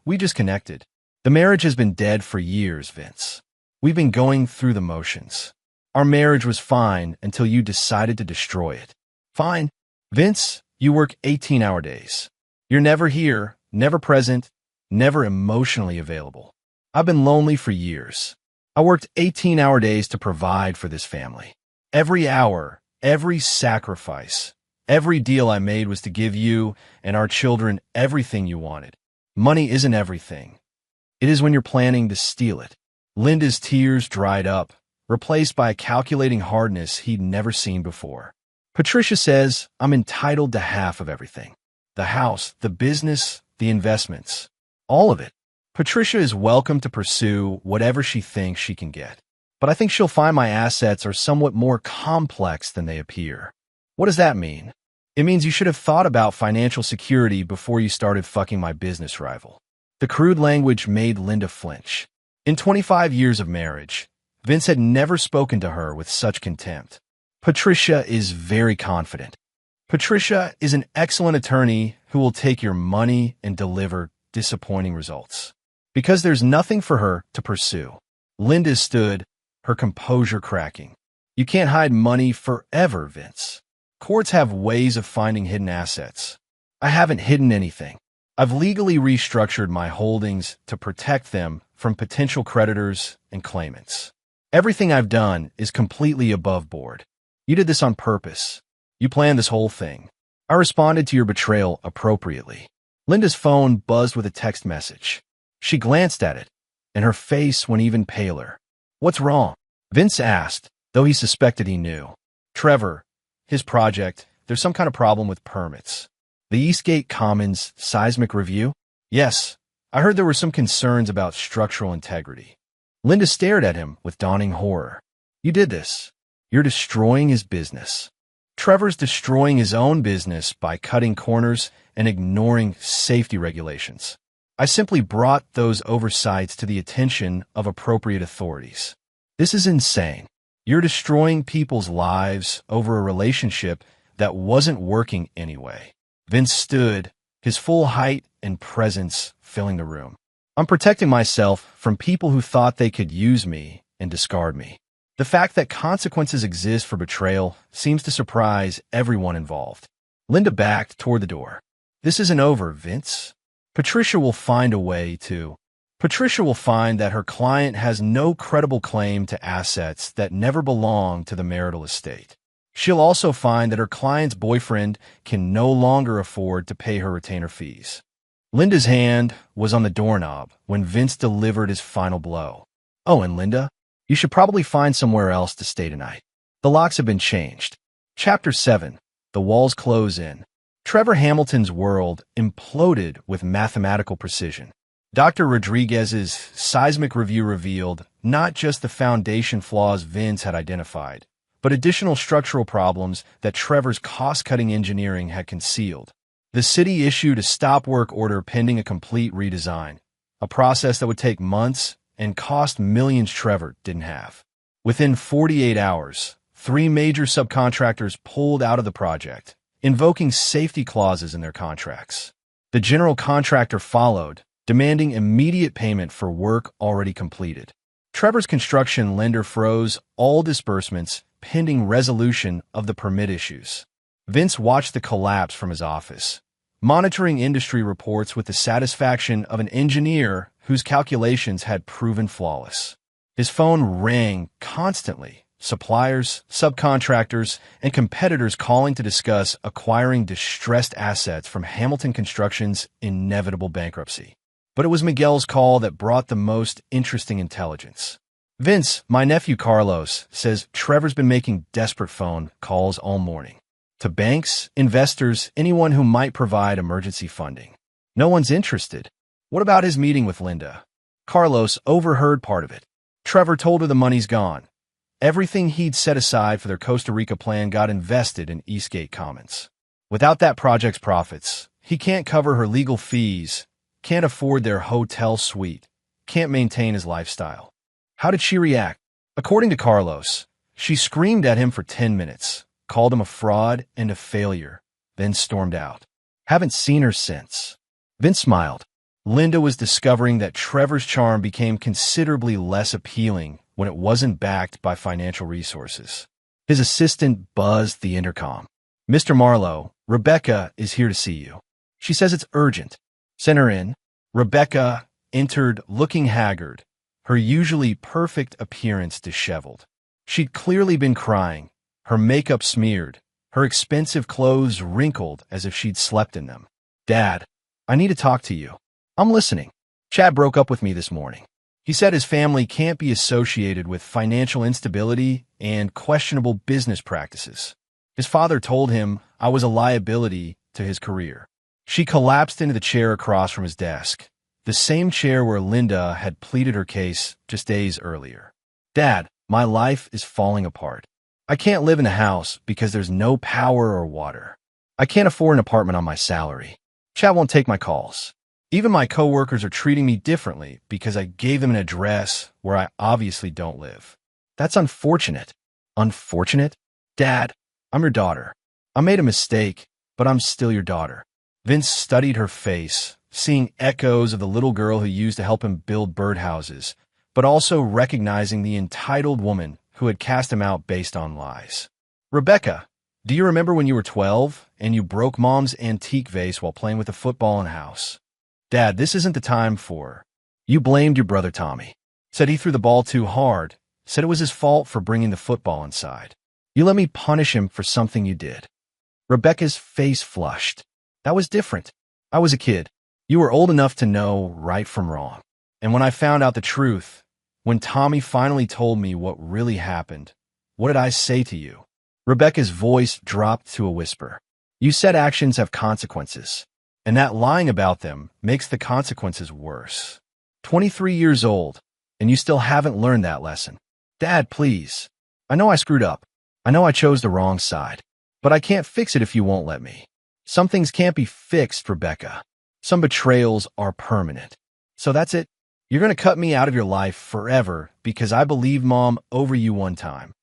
we just connected. The marriage has been dead for years, Vince. We've been going through the motions. Our marriage was fine until you decided to destroy it. Fine. Vince, you work 18-hour days. You're never here, never present, never emotionally available. I've been lonely for years. I worked 18-hour days to provide for this family. Every hour, every sacrifice, every deal I made was to give you and our children everything you wanted. Money isn't everything. It is when you're planning to steal it. Linda's tears dried up, replaced by a calculating hardness he'd never seen before. Patricia says, I'm entitled to half of everything. The house, the business, the investments. All of it. Patricia is welcome to pursue whatever she thinks she can get. But I think she'll find my assets are somewhat more complex than they appear. What does that mean? It means you should have thought about financial security before you started fucking my business rival. The crude language made Linda flinch. In 25 years of marriage, Vince had never spoken to her with such contempt. Patricia is very confident. Patricia is an excellent attorney who will take your money and deliver disappointing results. Because there's nothing for her to pursue. Linda stood, her composure cracking. You can't hide money forever, Vince. Courts have ways of finding hidden assets. I haven't hidden anything. I've legally restructured my holdings to protect them from potential creditors and claimants. Everything I've done is completely above board. You did this on purpose. You planned this whole thing. I responded to your betrayal appropriately. Linda's phone buzzed with a text message. She glanced at it, and her face went even paler. What's wrong? Vince asked, though he suspected he knew. Trevor, his project, there's some kind of problem with permits. The Eastgate Commons seismic review? Yes, I heard there were some concerns about structural integrity. Linda stared at him with dawning horror. You did this. You're destroying his business. Trevor's destroying his own business by cutting corners and ignoring safety regulations. I simply brought those oversights to the attention of appropriate authorities. This is insane. You're destroying people's lives over a relationship that wasn't working anyway. Vince stood, his full height and presence filling the room. I'm protecting myself from people who thought they could use me and discard me. The fact that consequences exist for betrayal seems to surprise everyone involved. Linda backed toward the door. This isn't over, Vince. Patricia will find that her client has no credible claim to assets that never belonged to the marital estate. She'll also find that her client's boyfriend can no longer afford to pay her retainer fees. Linda's hand was on the doorknob when Vince delivered his final blow. Oh, and Linda, you should probably find somewhere else to stay tonight. The locks have been changed. Chapter 7. The walls close in. Trevor Hamilton's world imploded with mathematical precision. Dr. Rodriguez's seismic review revealed not just the foundation flaws Vince had identified, but additional structural problems that Trevor's cost-cutting engineering had concealed. The city issued a stop-work order pending a complete redesign, a process that would take months and cost millions Trevor didn't have. Within 48 hours, 3 major subcontractors pulled out of the project, invoking safety clauses in their contracts. The general contractor followed, demanding immediate payment for work already completed. Trevor's construction lender froze all disbursements pending resolution of the permit issues. Vince watched the collapse from his office, monitoring industry reports with the satisfaction of an engineer whose calculations had proven flawless. His phone rang constantly, suppliers, subcontractors, and competitors calling to discuss acquiring distressed assets from Hamilton Construction's inevitable bankruptcy. But it was Miguel's call that brought the most interesting intelligence. Vince, my nephew Carlos, says Trevor's been making desperate phone calls all morning. To banks, investors, anyone who might provide emergency funding. No one's interested. What about his meeting with Linda? Carlos overheard part of it. Trevor told her the money's gone. Everything he'd set aside for their Costa Rica plan got invested in Eastgate Commons. Without that project's profits, he can't cover her legal fees, can't afford their hotel suite, can't maintain his lifestyle. How did she react? According to Carlos, she screamed at him for 10 minutes, called him a fraud and a failure, then stormed out. Haven't seen her since. Vince smiled. Linda was discovering that Trevor's charm became considerably less appealing when it wasn't backed by financial resources. His assistant buzzed the intercom. Mr. Marlowe, Rebecca is here to see you. She says it's urgent. Send her in. Rebecca entered looking haggard, her usually perfect appearance disheveled. She'd clearly been crying, her makeup smeared, her expensive clothes wrinkled as if she'd slept in them. Dad, I need to talk to you. I'm listening. Chad broke up with me this morning. He said his family can't be associated with financial instability and questionable business practices. His father told him I was a liability to his career. She collapsed into the chair across from his desk, the same chair where Linda had pleaded her case just days earlier. Dad, my life is falling apart. I can't live in a house because there's no power or water. I can't afford an apartment on my salary. Chad won't take my calls. Even my coworkers are treating me differently because I gave them an address where I obviously don't live. That's unfortunate. Unfortunate? Dad, I'm your daughter. I made a mistake, but I'm still your daughter. Vince studied her face, seeing echoes of the little girl who used to help him build birdhouses, but also recognizing the entitled woman who had cast him out based on lies. Rebecca, do you remember when you were 12 and you broke Mom's antique vase while playing with a football in the house? Dad, this isn't the time for... You blamed your brother Tommy. Said he threw the ball too hard. Said it was his fault for bringing the football inside. You let me punish him for something you did. Rebecca's face flushed. That was different. I was a kid. You were old enough to know right from wrong. And when I found out the truth, when Tommy finally told me what really happened, what did I say to you? Rebecca's voice dropped to a whisper. You said actions have consequences. And that lying about them makes the consequences worse. 23 years old, and you still haven't learned that lesson. Dad, please. I know I screwed up. I know I chose the wrong side. But I can't fix it if you won't let me. Some things can't be fixed, Rebecca. Some betrayals are permanent. So that's it. You're going to cut me out of your life forever because I believed Mom over you one time.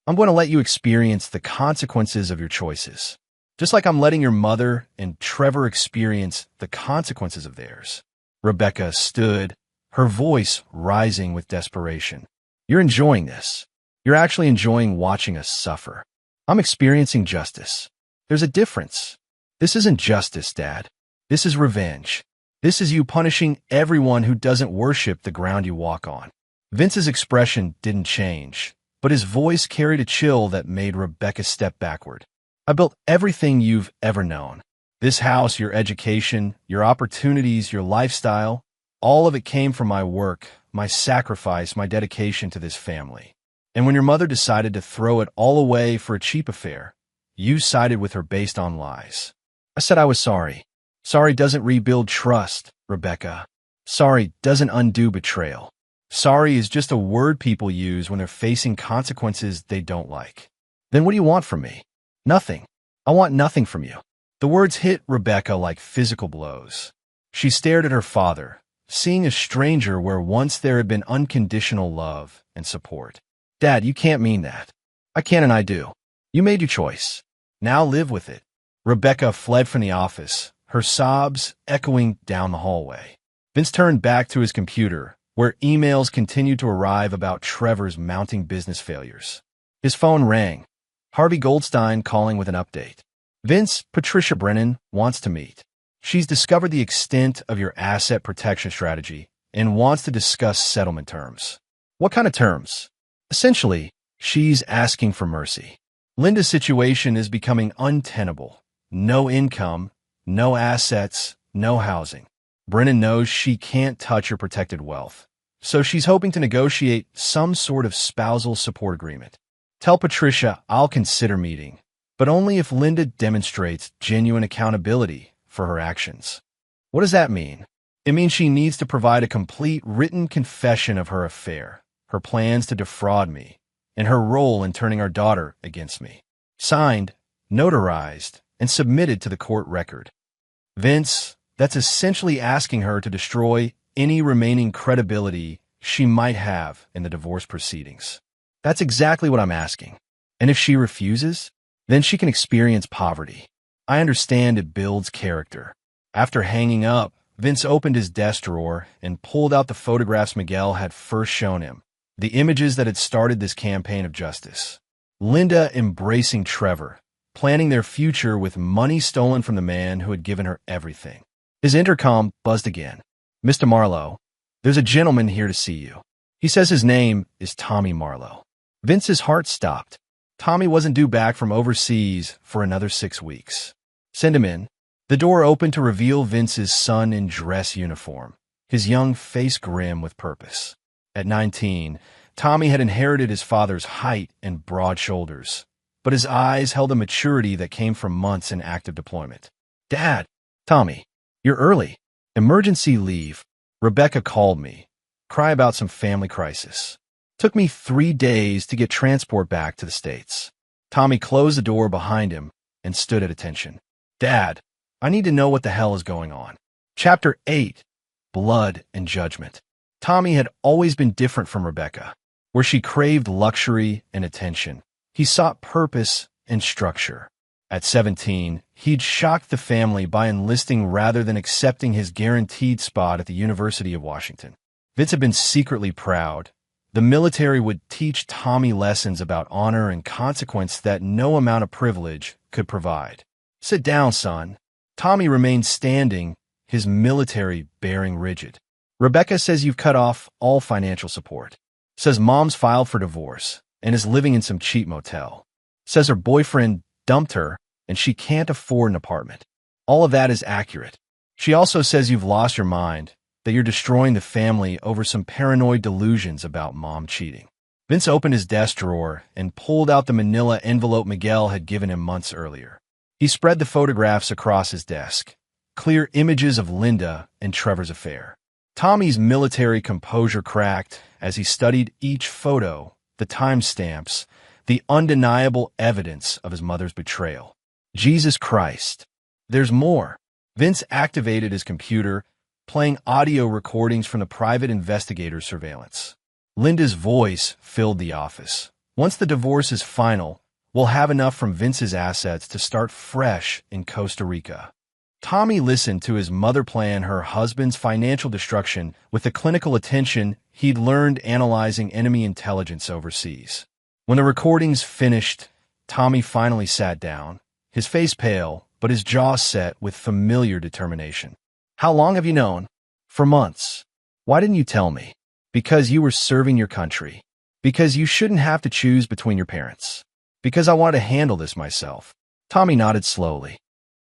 I'm going to let you experience the consequences of your choices. Just like I'm letting your mother and Trevor experience the consequences of theirs. Rebecca stood, her voice rising with desperation. You're enjoying this. You're actually enjoying watching us suffer. I'm experiencing justice. There's a difference. This isn't justice, Dad. This is revenge. This is you punishing everyone who doesn't worship the ground you walk on. Vince's expression didn't change, but his voice carried a chill that made Rebecca step backward. I built everything you've ever known. This house, your education, your opportunities, your lifestyle, all of it came from my work, my sacrifice, my dedication to this family. And when your mother decided to throw it all away for a cheap affair, you sided with her based on lies. I said I was sorry. Sorry doesn't rebuild trust, Rebecca. Sorry doesn't undo betrayal. Sorry is just a word people use when they're facing consequences they don't like. Then what do you want from me? Nothing. I want nothing from you. The words hit Rebecca like physical blows. She stared at her father, seeing a stranger where once there had been unconditional love and support. Dad, you can't mean that. I can and I do. You made your choice. Now live with it. Rebecca fled from the office, her sobs echoing down the hallway. Vince turned back to his computer, where emails continued to arrive about Trevor's mounting business failures. His phone rang. Harvey Goldstein calling with an update. Vince, Patricia Brennan wants to meet. She's discovered the extent of your asset protection strategy and wants to discuss settlement terms. What kind of terms? Essentially, she's asking for mercy. Linda's situation is becoming untenable. No income, no assets, no housing. Brennan knows she can't touch her protected wealth, so she's hoping to negotiate some sort of spousal support agreement. Tell Patricia I'll consider meeting, but only if Linda demonstrates genuine accountability for her actions. What does that mean? It means she needs to provide a complete written confession of her affair, her plans to defraud me, and her role in turning our daughter against me. Signed, notarized, and submitted to the court record. Vince, that's essentially asking her to destroy any remaining credibility she might have in the divorce proceedings. That's exactly what I'm asking. And if she refuses, then she can experience poverty. I understand it builds character. After hanging up, Vince opened his desk drawer and pulled out the photographs Miguel had first shown him, the images that had started this campaign of justice. Linda embracing Trevor, planning their future with money stolen from the man who had given her everything. His intercom buzzed again. Mr. Marlowe, there's a gentleman here to see you. He says his name is Tommy Marlowe. Vince's heart stopped. Tommy wasn't due back from overseas for another 6 weeks. Send him in. The door opened to reveal Vince's son in dress uniform, his young face grim with purpose. At 19, Tommy had inherited his father's height and broad shoulders, but his eyes held a maturity that came from months in active deployment. Dad! Tommy, you're early. Emergency leave. Rebecca called me. Cry about some family crisis. Took me 3 days to get transport back to the States. Tommy closed the door behind him and stood at attention. Dad, I need to know what the hell is going on. Chapter 8. Blood and Judgment. Tommy had always been different from Rebecca, where she craved luxury and attention. He sought purpose and structure. At 17, he'd shocked the family by enlisting rather than accepting his guaranteed spot at the University of Washington. Vince had been secretly proud. The military would teach Tommy lessons about honor and consequence that no amount of privilege could provide. Sit down, son. Tommy remained standing, his military bearing rigid. Rebecca says you've cut off all financial support. Says mom's filed for divorce and is living in some cheap motel. Says her boyfriend dumped her and she can't afford an apartment. All of that is accurate. She also says you've lost your mind, that you're destroying the family over some paranoid delusions about mom cheating. Vince opened his desk drawer and pulled out the manila envelope Miguel had given him months earlier. He spread the photographs across his desk, clear images of Linda and Trevor's affair. Tommy's military composure cracked as he studied each photo, the timestamps, the undeniable evidence of his mother's betrayal. Jesus Christ. There's more. Vince activated his computer, playing audio recordings from the private investigator's surveillance. Linda's voice filled the office. Once the divorce is final, we'll have enough from Vince's assets to start fresh in Costa Rica. Tommy listened to his mother plan her husband's financial destruction with the clinical attention he'd learned analyzing enemy intelligence overseas. When the recordings finished, Tommy finally sat down, his face pale, but his jaw set with familiar determination. How long have you known? For months. Why didn't you tell me? Because you were serving your country. Because you shouldn't have to choose between your parents. Because I wanted to handle this myself. Tommy nodded slowly.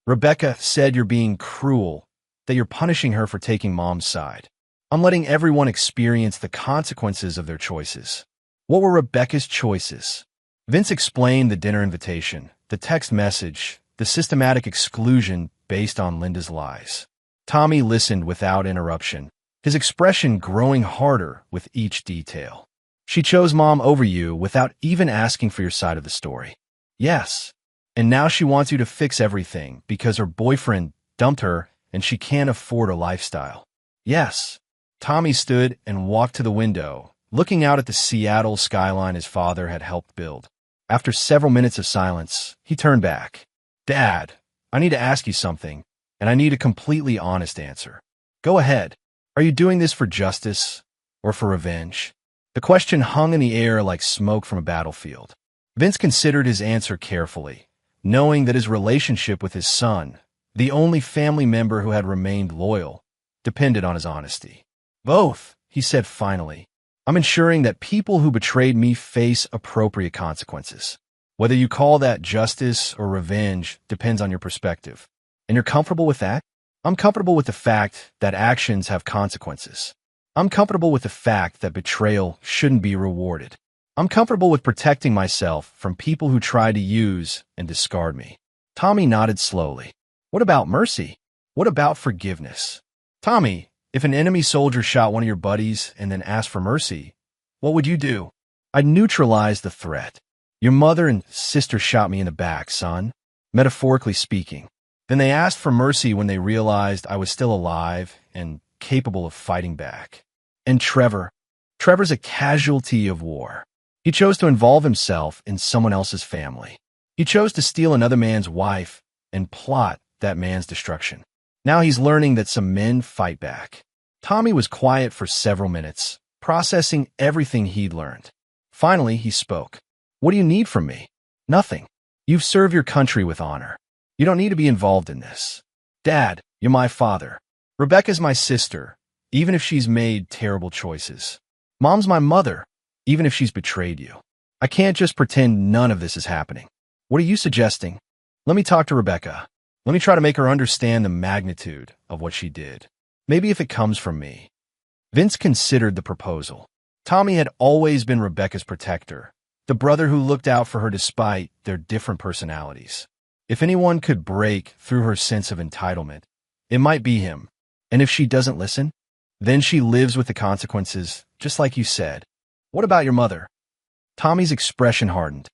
Rebecca said you're being cruel, that you're punishing her for taking mom's side. I'm letting everyone experience the consequences of their choices. What were Rebecca's choices? Vince explained the dinner invitation, the text message, the systematic exclusion based on Linda's lies. Tommy listened without interruption, his expression growing harder with each detail. She chose Mom over you without even asking for your side of the story. Yes. And now she wants you to fix everything because her boyfriend dumped her and she can't afford a lifestyle. Yes. Tommy stood and walked to the window, looking out at the Seattle skyline his father had helped build. After several minutes of silence, he turned back. Dad, I need to ask you something, and I need a completely honest answer. Go ahead. Are you doing this for justice or for revenge? The question hung in the air like smoke from a battlefield. Vince considered his answer carefully, knowing that his relationship with his son, the only family member who had remained loyal, depended on his honesty. Both, he said finally. I'm ensuring that people who betrayed me face appropriate consequences. Whether you call that justice or revenge depends on your perspective. And you're comfortable with that? I'm comfortable with the fact that actions have consequences. I'm comfortable with the fact that betrayal shouldn't be rewarded. I'm comfortable with protecting myself from people who try to use and discard me. Tommy nodded slowly. What about mercy? What about forgiveness? Tommy, if an enemy soldier shot one of your buddies and then asked for mercy, what would you do? I'd neutralize the threat. Your mother and sister shot me in the back, son, metaphorically speaking. Then they asked for mercy when they realized I was still alive and capable of fighting back. And Trevor's a casualty of war. He chose to involve himself in someone else's family. He chose to steal another man's wife and plot that man's destruction. Now he's learning that some men fight back. Tommy was quiet for several minutes, processing everything he'd learned. Finally, he spoke. What do you need from me? Nothing. You've served your country with honor. You don't need to be involved in this. Dad, you're my father. Rebecca's my sister, even if she's made terrible choices. Mom's my mother, even if she's betrayed you. I can't just pretend none of this is happening. What are you suggesting? Let me talk to Rebecca. Let me try to make her understand the magnitude of what she did. Maybe if it comes from me. Vince considered the proposal. Tommy had always been Rebecca's protector, the brother who looked out for her despite their different personalities. If anyone could break through her sense of entitlement, it might be him. And if she doesn't listen, then she lives with the consequences, just like you said. What about your mother? Tommy's expression hardened.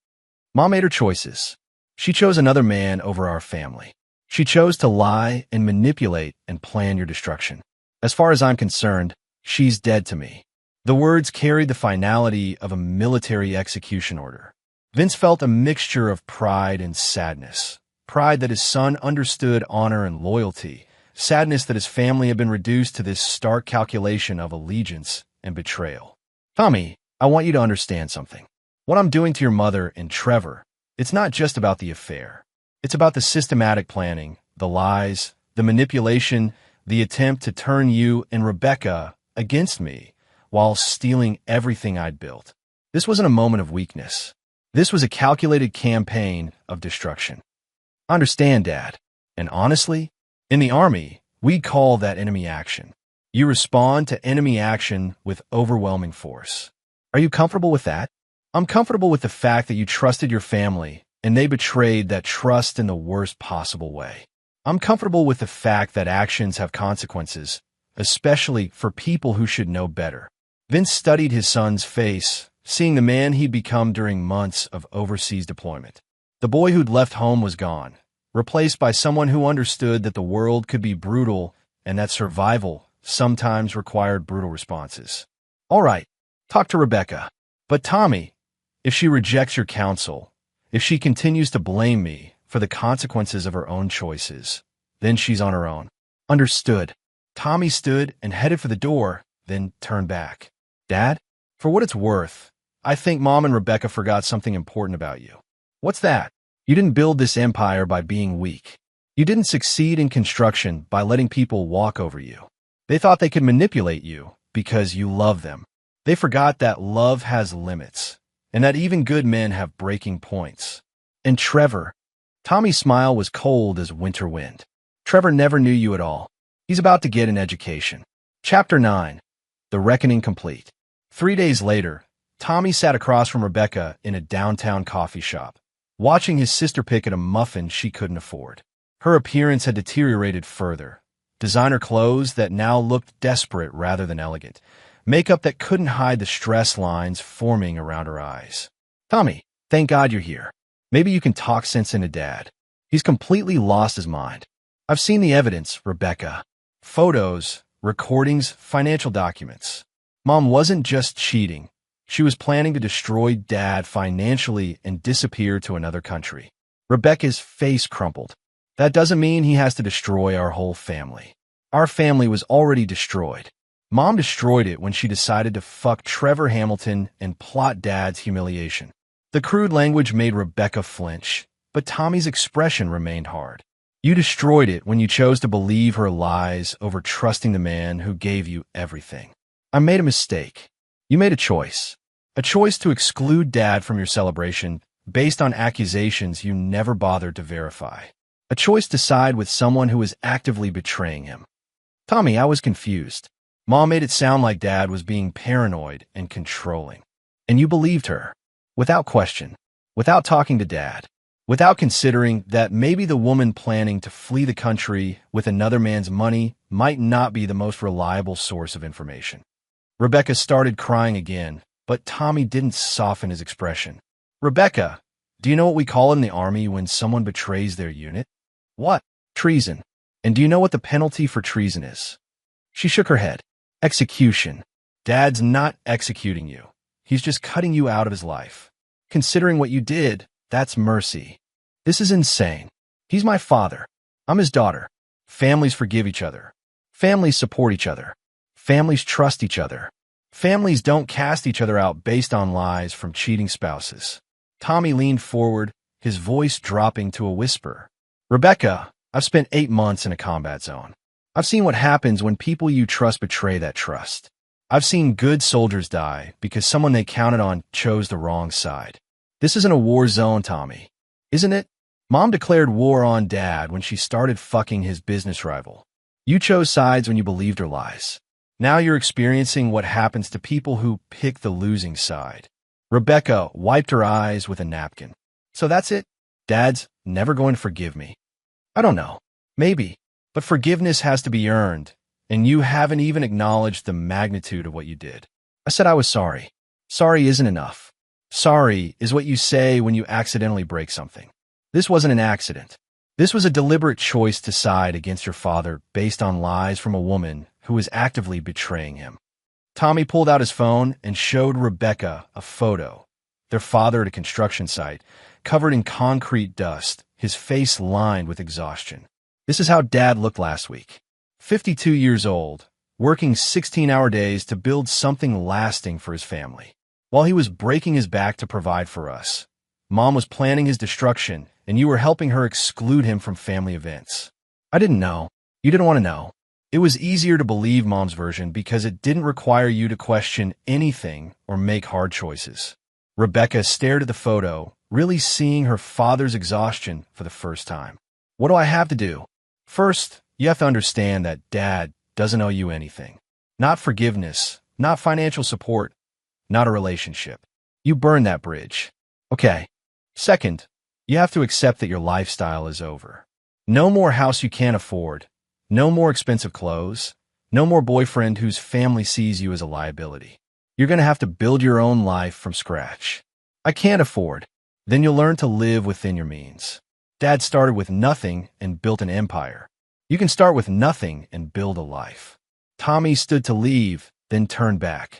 Mom made her choices. She chose another man over our family. She chose to lie and manipulate and plan your destruction. As far as I'm concerned, she's dead to me. The words carried the finality of a military execution order. Vince felt a mixture of pride and sadness. Pride that his son understood honor and loyalty. Sadness that his family had been reduced to this stark calculation of allegiance and betrayal. Tommy, I want you to understand something. What I'm doing to your mother and Trevor, it's not just about the affair. It's about the systematic planning, the lies, the manipulation, the attempt to turn you and Rebecca against me while stealing everything I'd built. This wasn't a moment of weakness. This was a calculated campaign of destruction. I understand, Dad. And honestly, in the Army, we call that enemy action. You respond to enemy action with overwhelming force. Are you comfortable with that? I'm comfortable with the fact that you trusted your family and they betrayed that trust in the worst possible way. I'm comfortable with the fact that actions have consequences, especially for people who should know better. Vince studied his son's face, seeing the man he'd become during months of overseas deployment. The boy who'd left home was gone, replaced by someone who understood that the world could be brutal and that survival sometimes required brutal responses. All right, talk to Rebecca. But Tommy, if she rejects your counsel, if she continues to blame me for the consequences of her own choices, then she's on her own. Understood. Tommy stood and headed for the door, then turned back. Dad, for what it's worth, I think Mom and Rebecca forgot something important about you. What's that? You didn't build this empire by being weak. You didn't succeed in construction by letting people walk over you. They thought they could manipulate you because you love them. They forgot that love has limits, and that even good men have breaking points. And Trevor, Tommy's smile was cold as winter wind. Trevor never knew you at all. He's about to get an education. Chapter 9. The Reckoning Complete. 3 days later, Tommy sat across from Rebecca in a downtown coffee shop, watching his sister pick at a muffin she couldn't afford. Her appearance had deteriorated further. Designer clothes that now looked desperate rather than elegant. Makeup that couldn't hide the stress lines forming around her eyes. Tommy, thank God you're here. Maybe you can talk sense into Dad. He's completely lost his mind. I've seen the evidence, Rebecca. Photos, recordings, financial documents. Mom wasn't just cheating. She was planning to destroy Dad financially and disappear to another country. Rebecca's face crumpled. That doesn't mean he has to destroy our whole family. Our family was already destroyed. Mom destroyed it when she decided to fuck Trevor Hamilton and plot Dad's humiliation. The crude language made Rebecca flinch, but Tommy's expression remained hard. You destroyed it when you chose to believe her lies over trusting the man who gave you everything. I made a mistake. You made a choice. A choice to exclude Dad from your celebration based on accusations you never bothered to verify. A choice to side with someone who was actively betraying him. Tommy, I was confused. Mom made it sound like Dad was being paranoid and controlling. And you believed her. Without question. Without talking to Dad. Without considering that maybe the woman planning to flee the country with another man's money might not be the most reliable source of information. Rebecca started crying again, but Tommy didn't soften his expression. Rebecca, do you know what we call it in the Army when someone betrays their unit? What? Treason. And do you know what the penalty for treason is? She shook her head. Execution. Dad's not executing you. He's just cutting you out of his life. Considering what you did, that's mercy. This is insane. He's my father. I'm his daughter. Families forgive each other. Families support each other. Families trust each other. Families don't cast each other out based on lies from cheating spouses. Tommy leaned forward, his voice dropping to a whisper. Rebecca, I've spent 8 months in a combat zone. I've seen what happens when people you trust betray that trust. I've seen good soldiers die because someone they counted on chose the wrong side. This isn't a war zone, Tommy. Isn't it? Mom declared war on Dad when she started fucking his business rival. You chose sides when you believed her lies. Now you're experiencing what happens to people who pick the losing side. Rebecca wiped her eyes with a napkin. So that's it? Dad's never going to forgive me. I don't know. Maybe. But forgiveness has to be earned, and you haven't even acknowledged the magnitude of what you did. I said I was sorry. Sorry isn't enough. Sorry is what you say when you accidentally break something. This wasn't an accident. This was a deliberate choice to side against your father based on lies from a woman who was actively betraying him. Tommy pulled out his phone and showed Rebecca a photo. Their father at a construction site, covered in concrete dust, his face lined with exhaustion. This is how Dad looked last week. 52 years old, working 16-hour days to build something lasting for his family. While he was breaking his back to provide for us, Mom was planning his destruction, and you were helping her exclude him from family events. I didn't know. You didn't want to know. It was easier to believe Mom's version because it didn't require you to question anything or make hard choices. Rebecca stared at the photo, really seeing her father's exhaustion for the first time. What do I have to do? First, you have to understand that Dad doesn't owe you anything. Not forgiveness, not financial support, not a relationship. You burned that bridge. Okay. Second, you have to accept that your lifestyle is over. No more house you can't afford. No more expensive clothes. No more boyfriend whose family sees you as a liability. You're going to have to build your own life from scratch. I can't afford. Then you'll learn to live within your means. Dad started with nothing and built an empire. You can start with nothing and build a life. Tommy stood to leave, then turned back.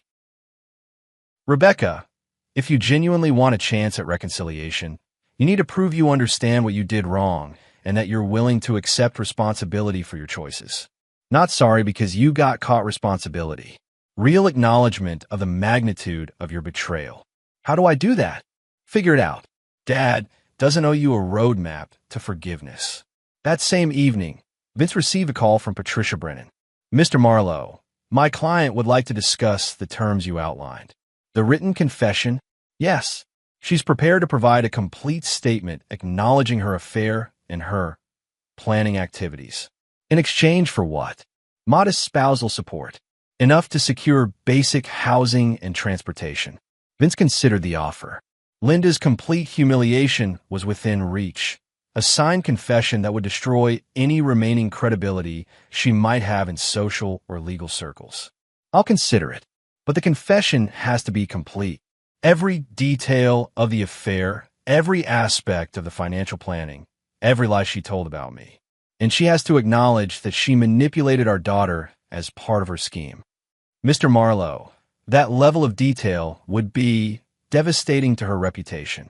Rebecca, if you genuinely want a chance at reconciliation, you need to prove you understand what you did wrong and that you're willing to accept responsibility for your choices. Not sorry because you got caught responsibility. Real acknowledgement of the magnitude of your betrayal. How do I do that? Figure it out. Dad doesn't owe you a roadmap to forgiveness. That same evening, Vince received a call from Patricia Brennan. Mr. Marlowe, my client would like to discuss the terms you outlined. The written confession? Yes. She's prepared to provide a complete statement acknowledging her affair and her planning activities. In exchange for what? Modest spousal support. Enough to secure basic housing and transportation. Vince considered the offer. Linda's complete humiliation was within reach. a signed confession that would destroy any remaining credibility she might have in social or legal circles. I'll consider it, but the confession has to be complete. Every detail of the affair, every aspect of the financial planning, every lie she told about me. And she has to acknowledge that she manipulated our daughter as part of her scheme. Mr. Marlowe, that level of detail would be devastating to her reputation.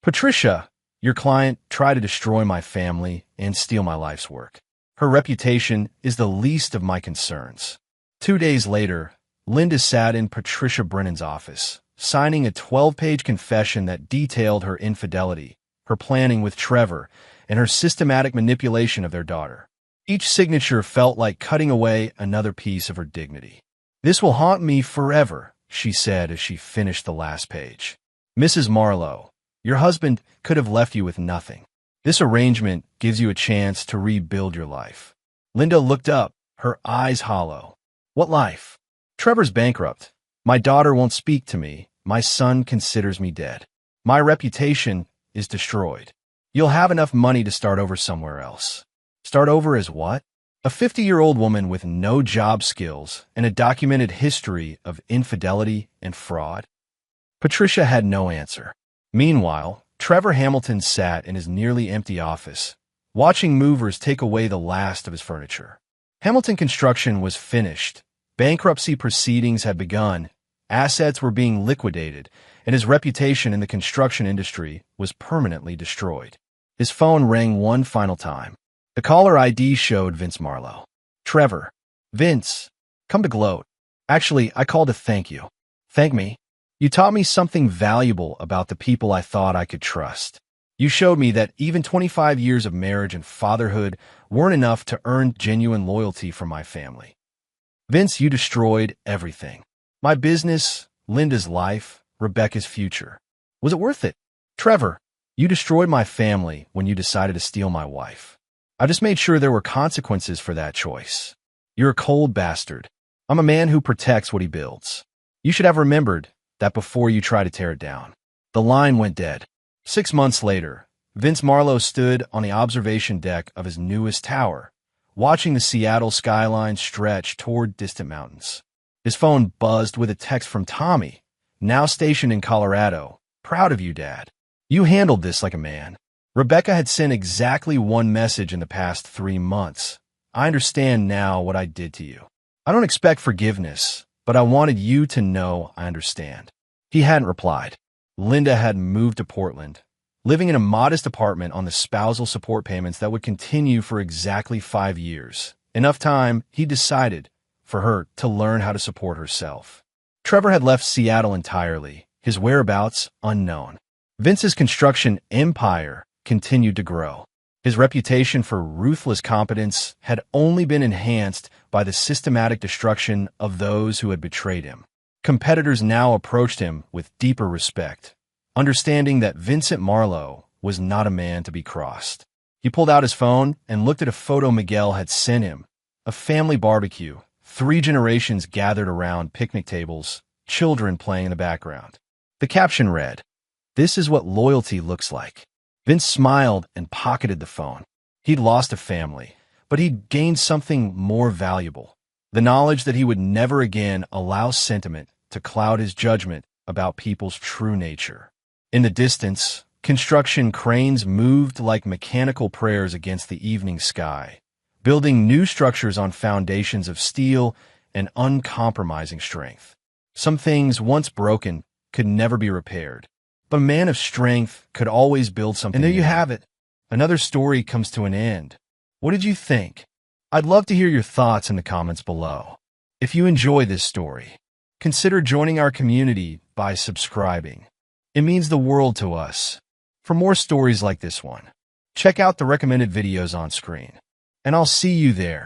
Patricia, your client, tried to destroy my family and steal my life's work. Her reputation is the least of my concerns. 2 days later, Linda sat in Patricia Brennan's office, signing a 12-page confession that detailed her infidelity, her planning with Trevor, and her systematic manipulation of their daughter. Each signature felt like cutting away another piece of her dignity. "This will haunt me forever," she said as she finished the last page. "Mrs. Marlowe, your husband could have left you with nothing. This arrangement gives you a chance to rebuild your life." Linda looked up, her eyes hollow. "What life? Trevor's bankrupt. My daughter won't speak to me. My son considers me dead. My reputation is destroyed. You'll have enough money to start over somewhere else." Start over as what? A 50-year-old woman with no job skills and a documented history of infidelity and fraud? Patricia had no answer. Meanwhile, Trevor Hamilton sat in his nearly empty office, watching movers take away the last of his furniture. Hamilton Construction was finished. Bankruptcy proceedings had begun, assets were being liquidated, and his reputation in the construction industry was permanently destroyed. His phone rang one final time. The caller ID showed Vince Marlowe. "Trevor." "Vince, come to gloat. Actually, I called to thank you." "Thank me? You taught me something valuable about the people I thought I could trust. You showed me that even 25 years of marriage and fatherhood weren't enough to earn genuine loyalty from my family. Vince, you destroyed everything. My business, Linda's life, Rebecca's future. Was it worth it? Trevor, you destroyed my family when you decided to steal my wife. I just made sure there were consequences for that choice. You're a cold bastard. I'm a man who protects what he builds. You should have remembered that before you try to tear it down." The line went dead. 6 months later, Vince Marlowe stood on the observation deck of his newest tower, watching the Seattle skyline stretch toward distant mountains. His phone buzzed with a text from Tommy, now stationed in Colorado. "Proud of you, Dad. You handled this like a man." Rebecca had sent exactly one message in the past 3 months. "I understand now what I did to you. I don't expect forgiveness, but I wanted you to know I understand." He hadn't replied. Linda had moved to Portland, living in a modest apartment on the spousal support payments that would continue for exactly 5 years. Enough time, he decided, for her to learn how to support herself. Trevor had left Seattle entirely, his whereabouts unknown. Vince's construction empire continued to grow. His reputation for ruthless competence had only been enhanced by the systematic destruction of those who had betrayed him. Competitors now approached him with deeper respect, understanding that Vincent Marlowe was not a man to be crossed. He pulled out his phone and looked at a photo Miguel had sent him. A family barbecue, 3 generations gathered around picnic tables, children playing in the background. The caption read, "This is what loyalty looks like." Vince smiled and pocketed the phone. He'd lost a family, but he'd gained something more valuable: the knowledge that he would never again allow sentiment to cloud his judgment about people's true nature. In the distance, construction cranes moved like mechanical prayers against the evening sky, building new structures on foundations of steel and uncompromising strength. Some things once broken could never be repaired, but a man of strength could always build something. And there you have it. Another story comes to an end. What did you think? I'd love to hear your thoughts in the comments below. If you enjoy this story, consider joining our community by subscribing. It means the world to us. For more stories like this one, check out the recommended videos on screen, and I'll see you there.